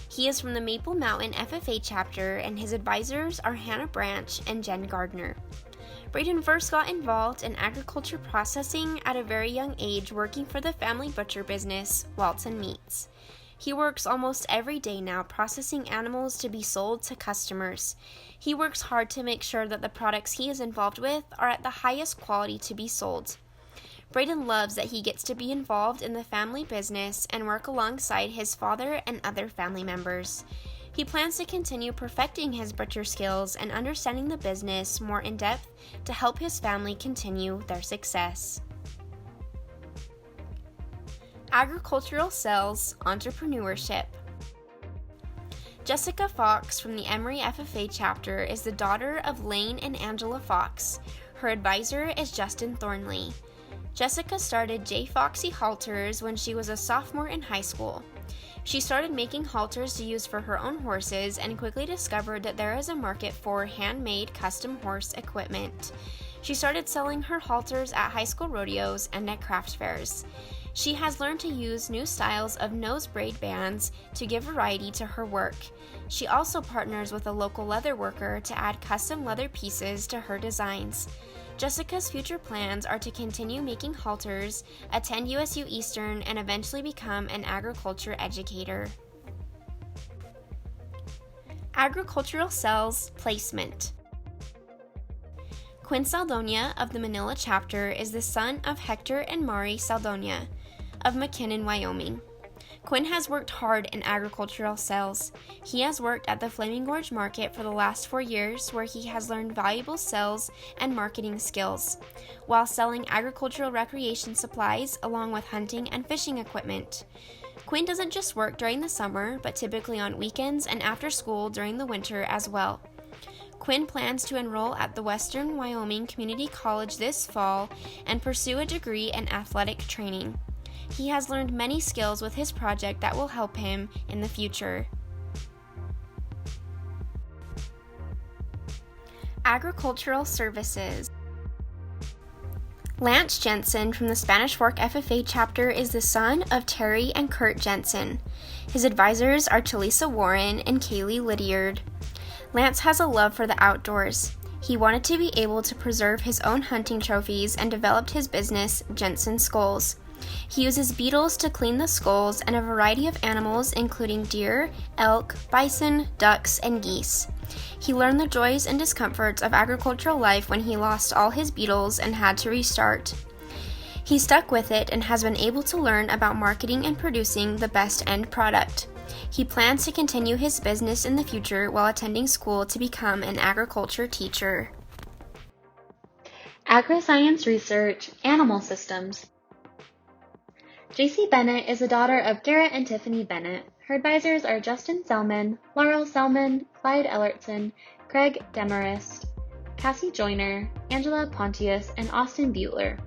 He is from the Maple Mountain FFA chapter and his advisors are Hannah Branch and Jen Gardner. Braden first got involved in agriculture processing at a very young age working for the family butcher business, Walton Meats. He works almost every day now processing animals to be sold to customers. He works hard to make sure that the products he is involved with are at the highest quality to be sold. Braden loves that he gets to be involved in the family business and work alongside his father and other family members. He plans to continue perfecting his butcher skills and understanding the business more in depth to help his family continue their success. Agricultural sales entrepreneurship. Jessica Fox from the Emory FFA chapter is the daughter of Lane and Angela Fox. Her advisor is Justin Thornley. Jessica started J. Foxy Halters when she was a sophomore in high school. She started making halters to use for her own horses and quickly discovered that there is a market for handmade custom horse equipment. She started selling her halters at high school rodeos and at craft fairs. She has learned to use new styles of nose braid bands to give variety to her work. She also partners with a local leather worker to add custom leather pieces to her designs. Jessica's future plans are to continue making halters, attend USU Eastern, and eventually become an agriculture educator. Agricultural sales placement. Quinn Saldonia of the Manila chapter is the son of Hector and Mari Saldonia of McKinnon, Wyoming. Quinn has worked hard in agricultural sales. He has worked at the Flaming Gorge Market for the last 4 years, where he has learned valuable sales and marketing skills, while selling agricultural recreation supplies along with hunting and fishing equipment. Quinn doesn't just work during the summer, but typically on weekends and after school during the winter as well. Quinn plans to enroll at the Western Wyoming Community College this fall and pursue a degree in athletic training. He has learned many skills with his project that will help him in the future. Agricultural services. Lance Jensen from the Spanish Fork FFA chapter is the son of Terry and Kurt Jensen. His advisors are Talisa Warren and Kaylee Lydiard. Lance has a love for the outdoors. He wanted to be able to preserve his own hunting trophies and developed his business, Jensen Skulls. He uses beetles to clean the skulls and a variety of animals including deer, elk, bison, ducks, and geese. He learned the joys and discomforts of agricultural life when he lost all his beetles and had to restart. He stuck with it and has been able to learn about marketing and producing the best end product. He plans to continue his business in the future while attending school to become an agriculture teacher. Agri-science research, animal systems. JC Bennett is the daughter of Garrett and Tiffany Bennett. Her advisors are Justin Selman, Laurel Selman, Clyde Ellertson, Craig Demarest, Cassie Joyner, Angela Pontius, and Austin Butler.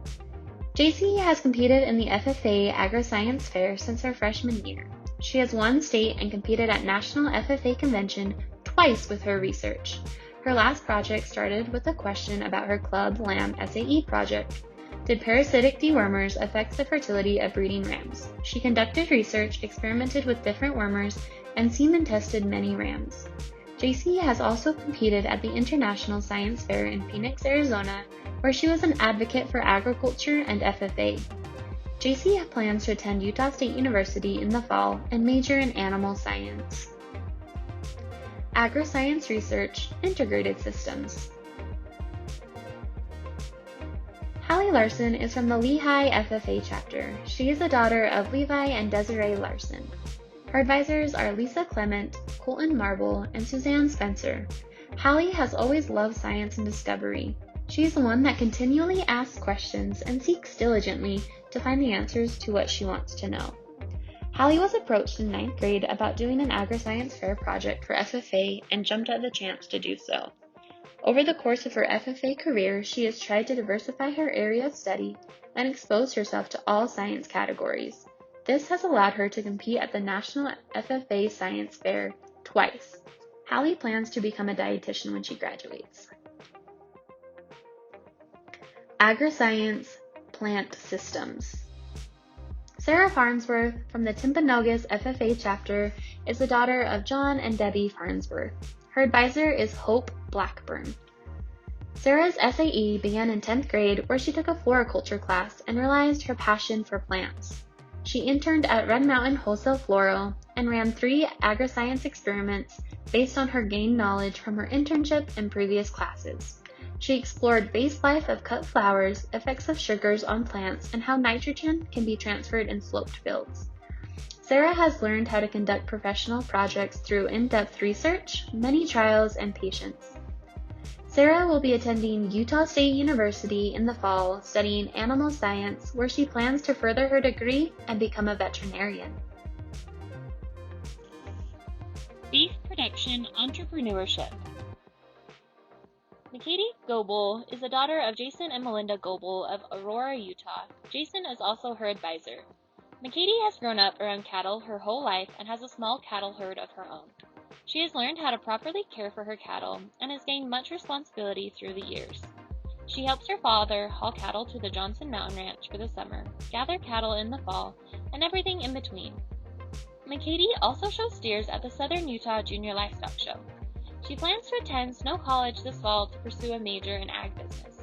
JC has competed in the FFA Agri-Science Fair since her freshman year. She has won state and competed at National FFA Convention twice with her research. Her last project started with a question about her Club Lamb SAE project. Did parasitic dewormers affect the fertility of breeding rams? She conducted research, experimented with different wormers, and semen tested many rams. JC has also competed at the International Science Fair in Phoenix, Arizona, where she was an advocate for agriculture and FFA. JC plans to attend Utah State University in the fall and major in animal science. Agri-science research, integrated systems. Hallie Larson is from the Lehigh FFA chapter. She is the daughter of Levi and Desiree Larson. Her advisors are Lisa Clement, Colton Marble, and Suzanne Spencer. Hallie has always loved science and discovery. She is the one that continually asks questions and seeks diligently to find the answers to what she wants to know. Hallie was approached in 9th grade about doing an agri-science fair project for FFA and jumped at the chance to do so. Over the course of her FFA career, she has tried to diversify her area of study and expose herself to all science categories. This has allowed her to compete at the National FFA Science Fair twice. Hallie plans to become a dietitian when she graduates. Agri-science plant systems. Sarah Farnsworth from the Timpanogos FFA chapter is the daughter of John and Debbie Farnsworth. Her advisor is Hope Blackburn. Sarah's SAE began in 10th grade, where she took a floriculture class and realized her passion for plants. She interned at Red Mountain Wholesale Floral and ran 3 agri-science experiments based on her gained knowledge from her internship and previous classes. She explored base life of cut flowers, effects of sugars on plants, and how nitrogen can be transferred in sloped fields. Sarah has learned how to conduct professional projects through in-depth research, many trials, and patience. Sarah will be attending Utah State University in the fall studying animal science, where she plans to further her degree and become a veterinarian. Beef production entrepreneurship. McKatie Goebel is the daughter of Jason and Melinda Goebel of Aurora, Utah. Jason is also her advisor. McKatie has grown up around cattle her whole life and has a small cattle herd of her own. She has learned how to properly care for her cattle and has gained much responsibility through the years. She helps her father haul cattle to the Johnson Mountain Ranch for the summer, gather cattle in the fall, and everything in between. McKatie also shows steers at the Southern Utah Junior Livestock Show. She plans to attend Snow College this fall to pursue a major in ag business.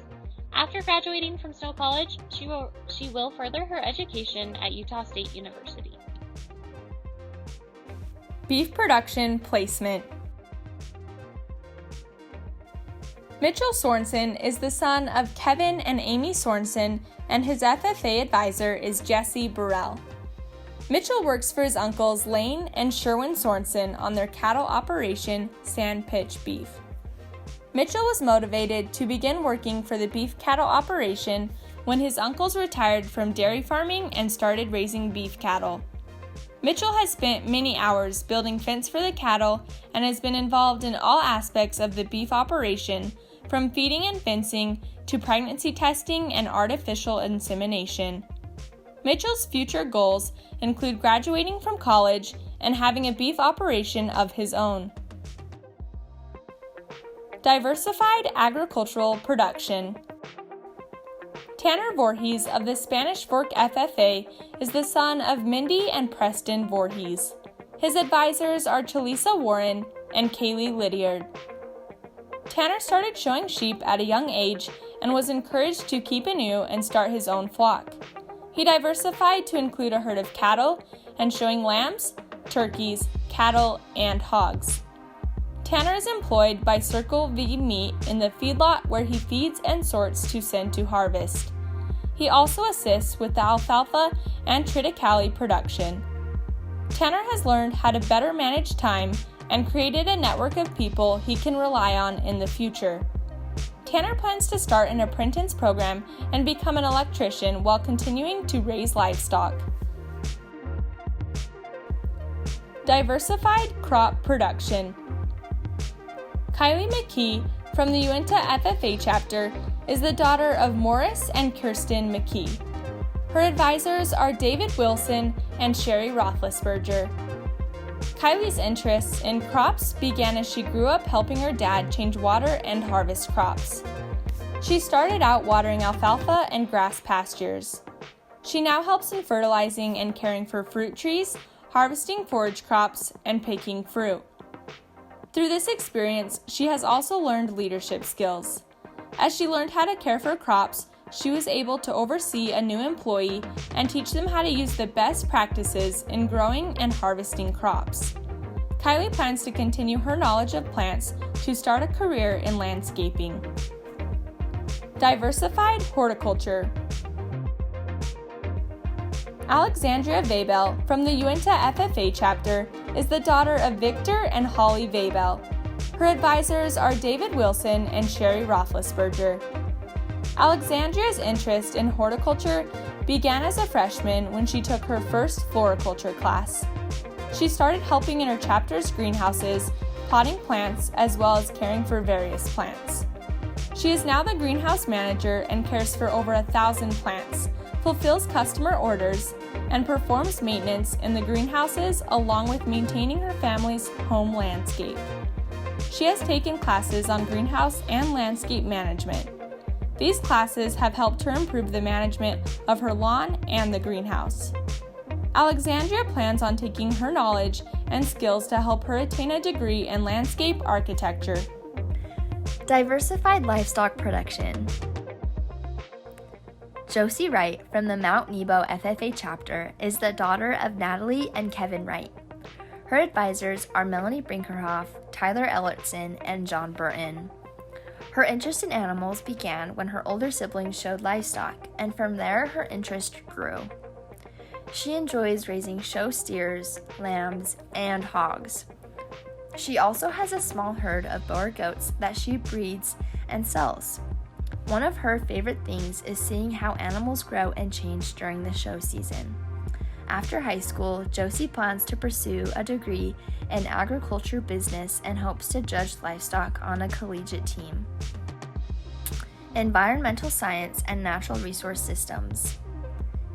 After graduating from Snow College, she will further her education at Utah State University. Beef production placement. Mitchell Sorensen is the son of Kevin and Amy Sorensen, and his FFA advisor is Jesse Burrell. Mitchell works for his uncles Lane and Sherwin Sorensen on their cattle operation, Sandpitch Beef. Mitchell was motivated to begin working for the beef cattle operation when his uncles retired from dairy farming and started raising beef cattle. Mitchell has spent many hours building fence for the cattle and has been involved in all aspects of the beef operation, from feeding and fencing to pregnancy testing and artificial insemination. Mitchell's future goals include graduating from college and having a beef operation of his own. Diversified agricultural production. Tanner Voorhees of the Spanish Fork FFA is the son of Mindy and Preston Voorhees. His advisors are Chalisa Warren and Kaylee Lydiard. Tanner started showing sheep at a young age and was encouraged to keep anew and start his own flock. He diversified to include a herd of cattle and showing lambs, turkeys, cattle, and hogs. Tanner is employed by Circle V Meat in the feedlot where he feeds and sorts to send to harvest. He also assists with the alfalfa and triticale production. Tanner has learned how to better manage time and created a network of people he can rely on in the future. Tanner plans to start an apprentice program and become an electrician while continuing to raise livestock. Diversified crop production. Kylie McKee from the Uinta FFA chapter is the daughter of Morris and Kirsten McKee. Her advisors are David Wilson and Sherry Roethlisberger. Kylie's interests in crops began as she grew up helping her dad change water and harvest crops. She started out watering alfalfa and grass pastures. She now helps in fertilizing and caring for fruit trees, harvesting forage crops, and picking fruit. Through this experience, she has also learned leadership skills. As she learned how to care for crops, she was able to oversee a new employee and teach them how to use the best practices in growing and harvesting crops. Kylie plans to continue her knowledge of plants to start a career in landscaping. Diversified horticulture. Alexandria Vaibel from the Uinta FFA chapter is the daughter of Victor and Holly Vaibel. Her advisors are David Wilson and Sherry Roethlisberger. Alexandria's interest in horticulture began as a freshman when she took her first floriculture class. She started helping in her chapter's greenhouses, potting plants, as well as caring for various plants. She is now the greenhouse manager and cares for over 1,000 plants, fulfills customer orders, and performs maintenance in the greenhouses along with maintaining her family's home landscape. She has taken classes on greenhouse and landscape management. These classes have helped her improve the management of her lawn and the greenhouse. Alexandria plans on taking her knowledge and skills to help her attain a degree in landscape architecture. Diversified livestock production. Josie Wright from the Mount Nebo FFA chapter is the daughter of Natalie and Kevin Wright. Her advisors are Melanie Brinkerhoff, Tyler Ellertson, and John Burton. Her interest in animals began when her older siblings showed livestock, and from there her interest grew. She enjoys raising show steers, lambs, and hogs. She also has a small herd of Boer goats that she breeds and sells. One of her favorite things is seeing how animals grow and change during the show season. After high school, Josie plans to pursue a degree in agriculture business and hopes to judge livestock on a collegiate team. Environmental science and natural resource systems.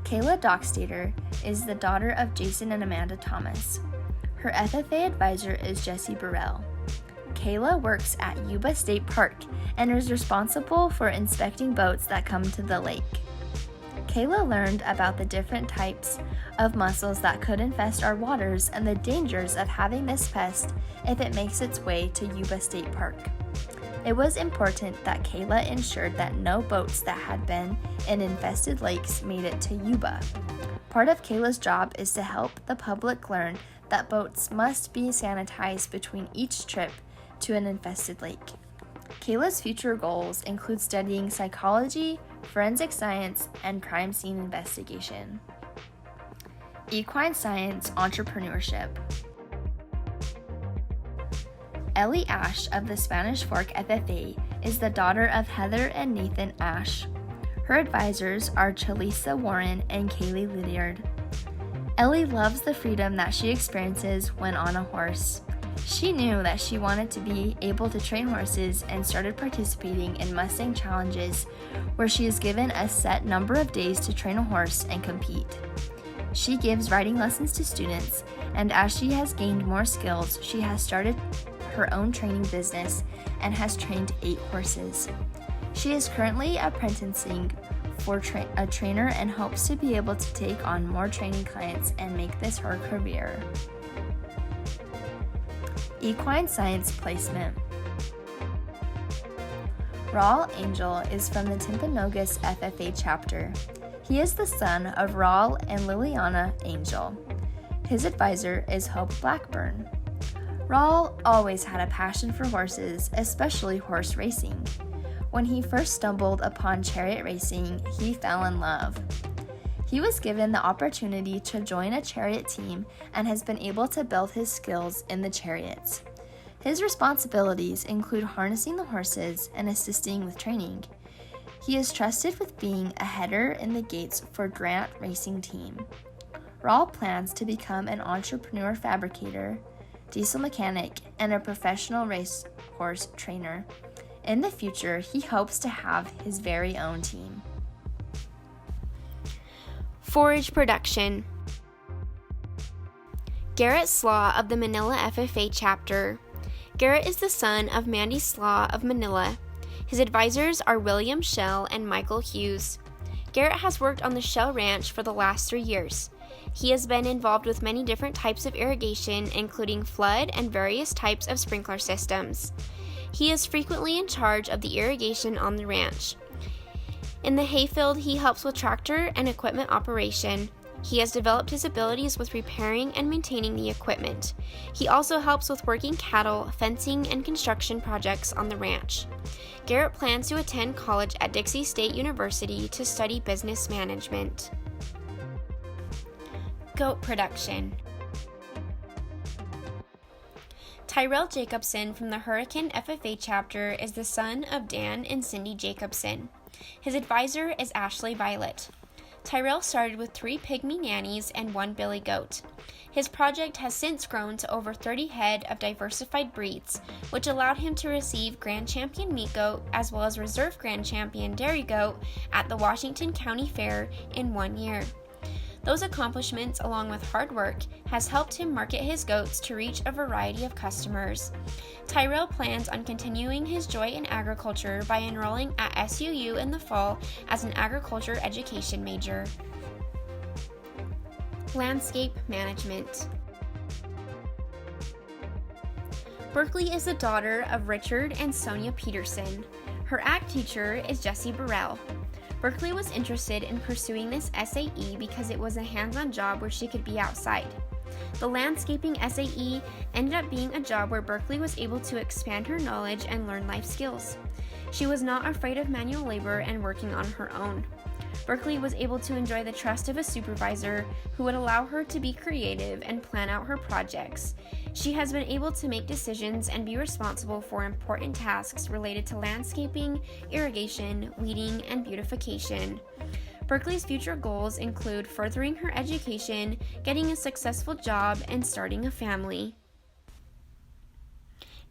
Kayla Dockstader is the daughter of Jason and Amanda Thomas. Her FFA advisor is Jesse Burrell. Kayla works at Yuba State Park and is responsible for inspecting boats that come to the lake. Kayla learned about the different types of mussels that could infest our waters and the dangers of having this pest if it makes its way to Yuba State Park. It was important that Kayla ensured that no boats that had been in infested lakes made it to Yuba. Part of Kayla's job is to help the public learn that boats must be sanitized between each trip to an infested lake. Kayla's future goals include studying psychology, forensic science, and crime scene investigation. Equine science entrepreneurship. Ellie Ash of the Spanish Fork FFA is the daughter of Heather and Nathan Ash. Her advisors are Chalisa Warren and Kaylee Lydiard. Ellie loves the freedom that she experiences when on a horse. She knew that she wanted to be able to train horses and started participating in Mustang challenges where she is given a set number of days to train a horse and compete. She gives riding lessons to students, and as she has gained more skills, she has started her own training business and has trained 8 horses. She is currently apprenticing for a trainer and hopes to be able to take on more training clients and make this her career. Equine science placement. Raul Angel is from the Timpanogos FFA chapter. He is the son of Raul and Liliana Angel. His advisor is Hope Blackburn. Raul always had a passion for horses, especially horse racing. When he first stumbled upon chariot racing, he fell in love. He was given the opportunity to join a chariot team and has been able to build his skills in the chariots. His responsibilities include harnessing the horses and assisting with training. He is trusted with being a header in the gates for Grant Racing Team. Raul plans to become an entrepreneur fabricator, diesel mechanic, and a professional racehorse trainer. In the future, he hopes to have his very own team. Forage production. Garrett Slaw of the Manila FFA chapter. Garrett is the son of Mandy Slaw of Manila. His advisors are William Shell and Michael Hughes. Garrett has worked on the Shell Ranch for the last 3 years. He has been involved with many different types of irrigation, including flood and various types of sprinkler systems. He is frequently in charge of the irrigation on the ranch. In the hayfield, he helps with tractor and equipment operation. He has developed his abilities with repairing and maintaining the equipment. He also helps with working cattle, fencing, and construction projects on the ranch. Garrett plans to attend college at Dixie State University to study business management. Goat production. Tyrell Jacobson from the Hurricane FFA chapter is the son of Dan and Cindy Jacobson. His advisor is Ashley Violet. Tyrell started with 3 pygmy nannies and 1 billy goat. His project has since grown to over 30 head of diversified breeds, which allowed him to receive Grand Champion Meat Goat as well as Reserve Grand Champion Dairy Goat at the Washington County Fair in 1 year. Those accomplishments, along with hard work, has helped him market his goats to reach a variety of customers. Tyrell plans on continuing his joy in agriculture by enrolling at SUU in the fall as an agriculture education major. Landscape management. Berkeley is the daughter of Richard and Sonia Peterson. Her ag teacher is Jessie Burrell. Berkeley was interested in pursuing this SAE because it was a hands-on job where she could be outside. The landscaping SAE ended up being a job where Berkeley was able to expand her knowledge and learn life skills. She was not afraid of manual labor and working on her own. Berkeley was able to enjoy the trust of a supervisor who would allow her to be creative and plan out her projects. She has been able to make decisions and be responsible for important tasks related to landscaping, irrigation, weeding, and beautification. Berkeley's future goals include furthering her education, getting a successful job, and starting a family.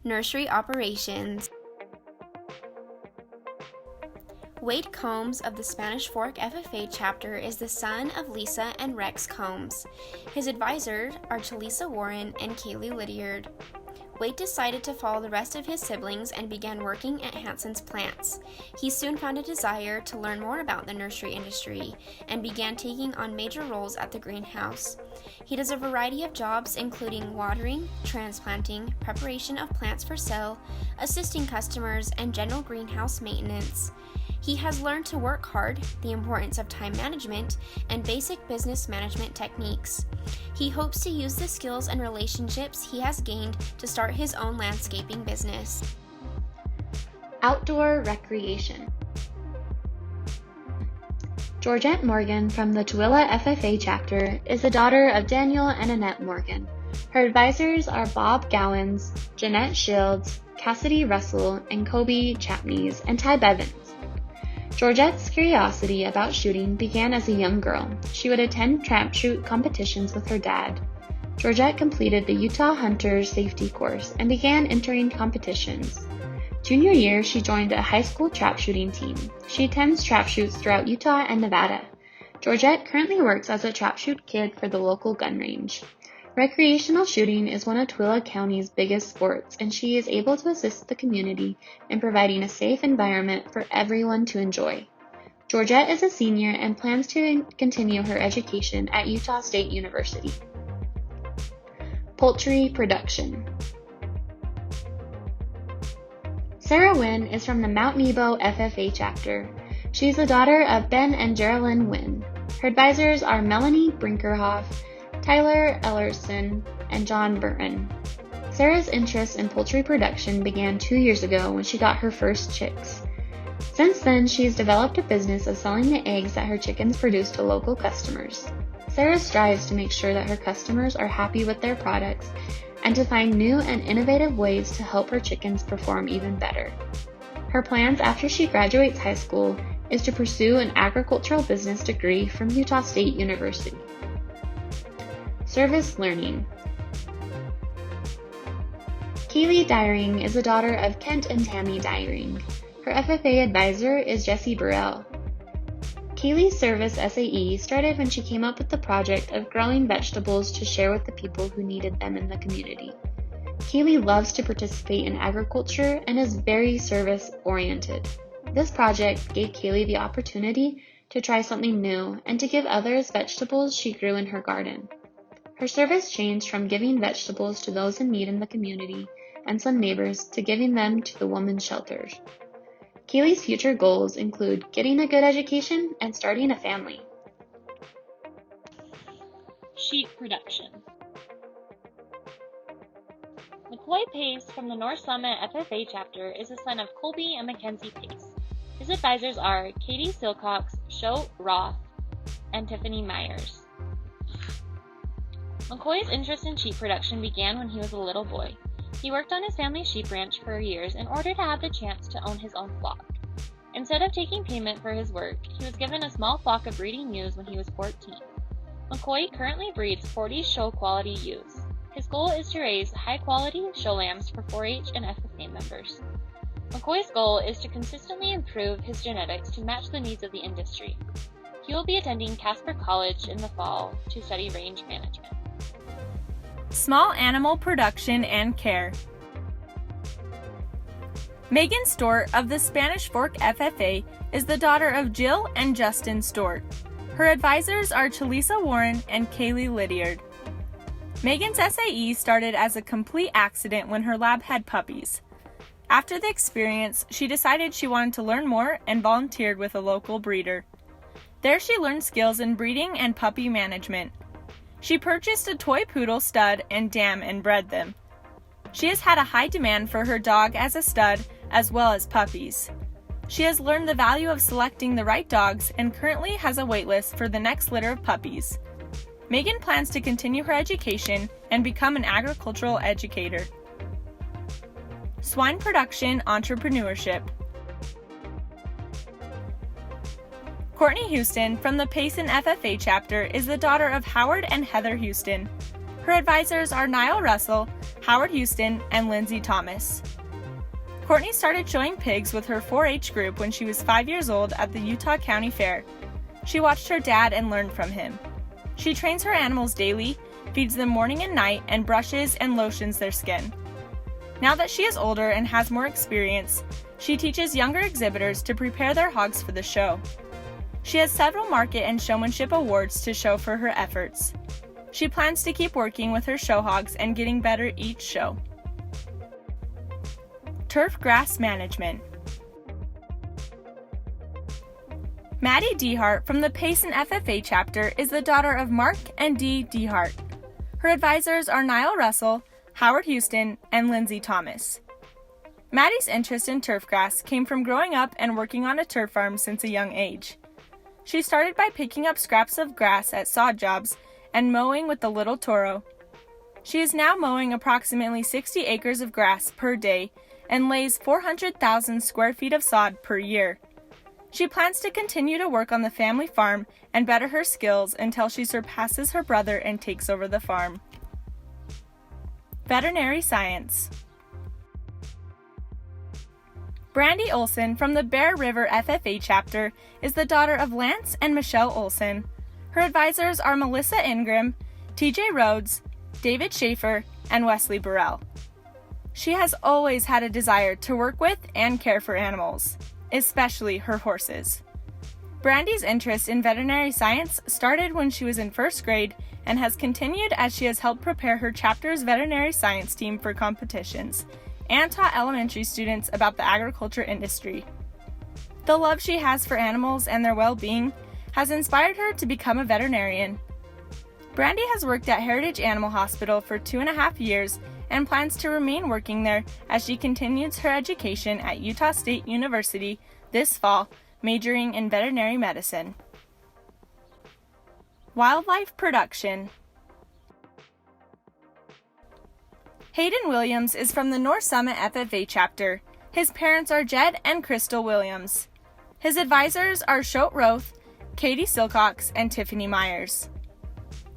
Nursery operations. Wade Combs of the Spanish Fork FFA chapter is the son of Lisa and Rex Combs. His advisors are Chalisa Warren and Kaylee Lydiard. Wade decided to follow the rest of his siblings and began working at Hanson's Plants. He soon found a desire to learn more about the nursery industry and began taking on major roles at the greenhouse. He does a variety of jobs including watering, transplanting, preparation of plants for sale, assisting customers, and general greenhouse maintenance. He has learned to work hard, the importance of time management, and basic business management techniques. He hopes to use the skills and relationships he has gained to start his own landscaping business. Outdoor recreation. Georgette Morgan from the Tooele FFA chapter is the daughter of Daniel and Annette Morgan. Her advisors are Bob Gowans, Jeanette Shields, Cassidy Russell, and Kobe Chapneys, and Ty Bevins. Georgette's curiosity about shooting began as a young girl. She would attend trap shoot competitions with her dad. Georgette completed the Utah Hunters Safety Course and began entering competitions. Junior year, she joined a high school trap shooting team. She attends trap shoots throughout Utah and Nevada. Georgette currently works as a trap shoot kid for the local gun range. Recreational shooting is one of Tooele County's biggest sports, and she is able to assist the community in providing a safe environment for everyone to enjoy. Georgette is a senior and plans to continue her education at Utah State University. Poultry production. Sarah Wynn is from the Mount Nebo FFA chapter. She's the daughter of Ben and Geraldine Wynn. Her advisors are Melanie Brinkerhoff, Tyler Ellerson, and John Burton. Sarah's interest in poultry production began 2 years ago when she got her first chicks. Since then, she's developed a business of selling the eggs that her chickens produce to local customers. Sarah strives to make sure that her customers are happy with their products and to find new and innovative ways to help her chickens perform even better. Her plans after she graduates high school is to pursue an agricultural business degree from Utah State University. Service learning. Kaylee Dyring is the daughter of Kent and Tammy Dyring. Her FFA advisor is Jesse Burrell. Kaylee's service SAE started when she came up with the project of growing vegetables to share with the people who needed them in the community. Kaylee loves to participate in agriculture and is very service-oriented. This project gave Kaylee the opportunity to try something new and to give others vegetables she grew in her garden. Her service changed from giving vegetables to those in need in the community and some neighbors to giving them to the women's shelters. Kaylee's future goals include getting a good education and starting a family. Sheep production. McCoy Pace from the North Summit FFA chapter is the son of Colby and Mackenzie Pace. His advisors are Katie Silcox, Sho Roth, and Tiffany Myers. McCoy's interest in sheep production began when he was a little boy. He worked on his family's sheep ranch for years in order to have the chance to own his own flock. Instead of taking payment for his work, he was given a small flock of breeding ewes when he was 14. McCoy currently breeds 40 show quality ewes. His goal is to raise high-quality show lambs for 4-H and FFA members. McCoy's goal is to consistently improve his genetics to match the needs of the industry. He will be attending Casper College in the fall to study range management. Small animal production and care. Megan Stort of the Spanish Fork FFA is the daughter of Jill and Justin Stort. Her advisors are Chalisa Warren and Kaylee Lydiard. Megan's SAE started as a complete accident when her lab had puppies. After the experience, she decided she wanted to learn more and volunteered with a local breeder. There she learned skills in breeding and puppy management. She purchased a toy poodle stud and dam and bred them. She has had a high demand for her dog as a stud as well as puppies. She has learned the value of selecting the right dogs and currently has a wait list for the next litter of puppies. Megan plans to continue her education and become an agricultural educator. Swine production entrepreneurship. Courtney Houston from the Payson FFA chapter is the daughter of Howard and Heather Houston. Her advisors are Niall Russell, Howard Houston, and Lindsay Thomas. Courtney started showing pigs with her 4-H group when she was 5 years old at the Utah County Fair. She watched her dad and learned from him. She trains her animals daily, feeds them morning and night, and brushes and lotions their skin. Now that she is older and has more experience, she teaches younger exhibitors to prepare their hogs for the show. She has several market and showmanship awards to show for her efforts. She plans to keep working with her show hogs and getting better each show. Turf grass management. Maddie Dehart from the Payson FFA chapter is the daughter of Mark and Dee Dehart. Her advisors are Niall Russell, Howard Houston, and Lindsay Thomas. Maddie's interest in turf grass came from growing up and working on a turf farm since a young age. She started by picking up scraps of grass at sod jobs and mowing with the little Toro. She is now mowing approximately 60 acres of grass per day and lays 400,000 square feet of sod per year. She plans to continue to work on the family farm and better her skills until she surpasses her brother and takes over the farm. Veterinary science. Brandy Olson from the Bear River FFA chapter is the daughter of Lance and Michelle Olson. Her advisors are Melissa Ingram, TJ Rhodes, David Schaefer, and Wesley Burrell. She has always had a desire to work with and care for animals, especially her horses. Brandy's interest in veterinary science started when she was in first grade and has continued as she has helped prepare her chapter's veterinary science team for competitions and taught elementary students about the agriculture industry. The love she has for animals and their well-being has inspired her to become a veterinarian. Brandy has worked at Heritage Animal Hospital for 2.5 years and plans to remain working there as she continues her education at Utah State University this fall, majoring in veterinary medicine. Wildlife production. Hayden Williams is from the North Summit FFA chapter. His parents are Jed and Crystal Williams. His advisors are Shote Roth, Katie Silcox, and Tiffany Myers.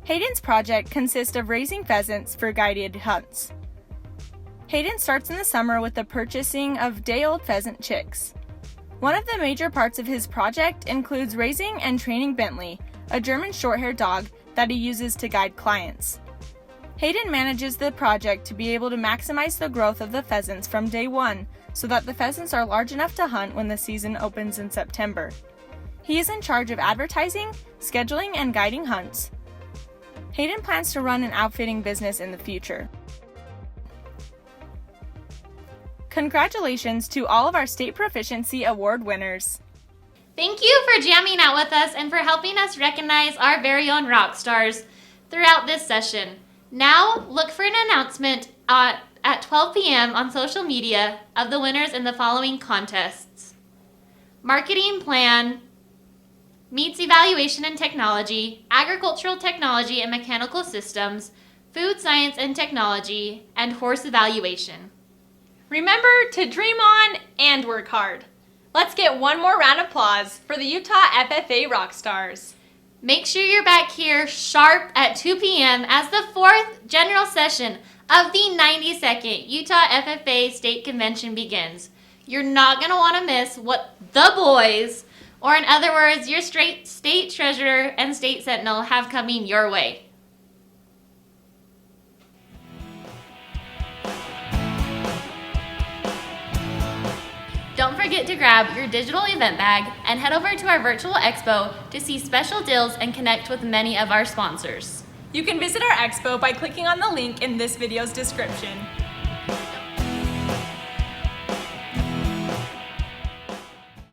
Hayden's project consists of raising pheasants for guided hunts. Hayden starts in the summer with the purchasing of day-old pheasant chicks. One of the major parts of his project includes raising and training Bentley, a German short-haired dog that he uses to guide clients. Hayden manages the project to be able to maximize the growth of the pheasants from day one so that the pheasants are large enough to hunt when the season opens in September. He is in charge of advertising, scheduling, and guiding hunts. Hayden plans to run an outfitting business in the future. Congratulations to all of our State Proficiency Award winners. Thank you for jamming out with us and for helping us recognize our very own rock stars throughout this session. Now, look for an announcement at 12 p.m. on social media of the winners in the following contests: Marketing Plan, Meats Evaluation and Technology, Agricultural Technology and Mechanical Systems, Food Science and Technology, and Horse Evaluation. Remember to dream on and work hard. Let's get one more round of applause for the Utah FFA Rockstars. Make sure you're back here sharp at 2 p.m. as the 4th general session of the 92nd Utah FFA State Convention begins. You're not going to want to miss what the boys, or in other words, your state treasurer and state sentinel, have coming your way. Don't forget to grab your digital event bag and head over to our virtual expo to see special deals and connect with many of our sponsors. You can visit our expo by clicking on the link in this video's description.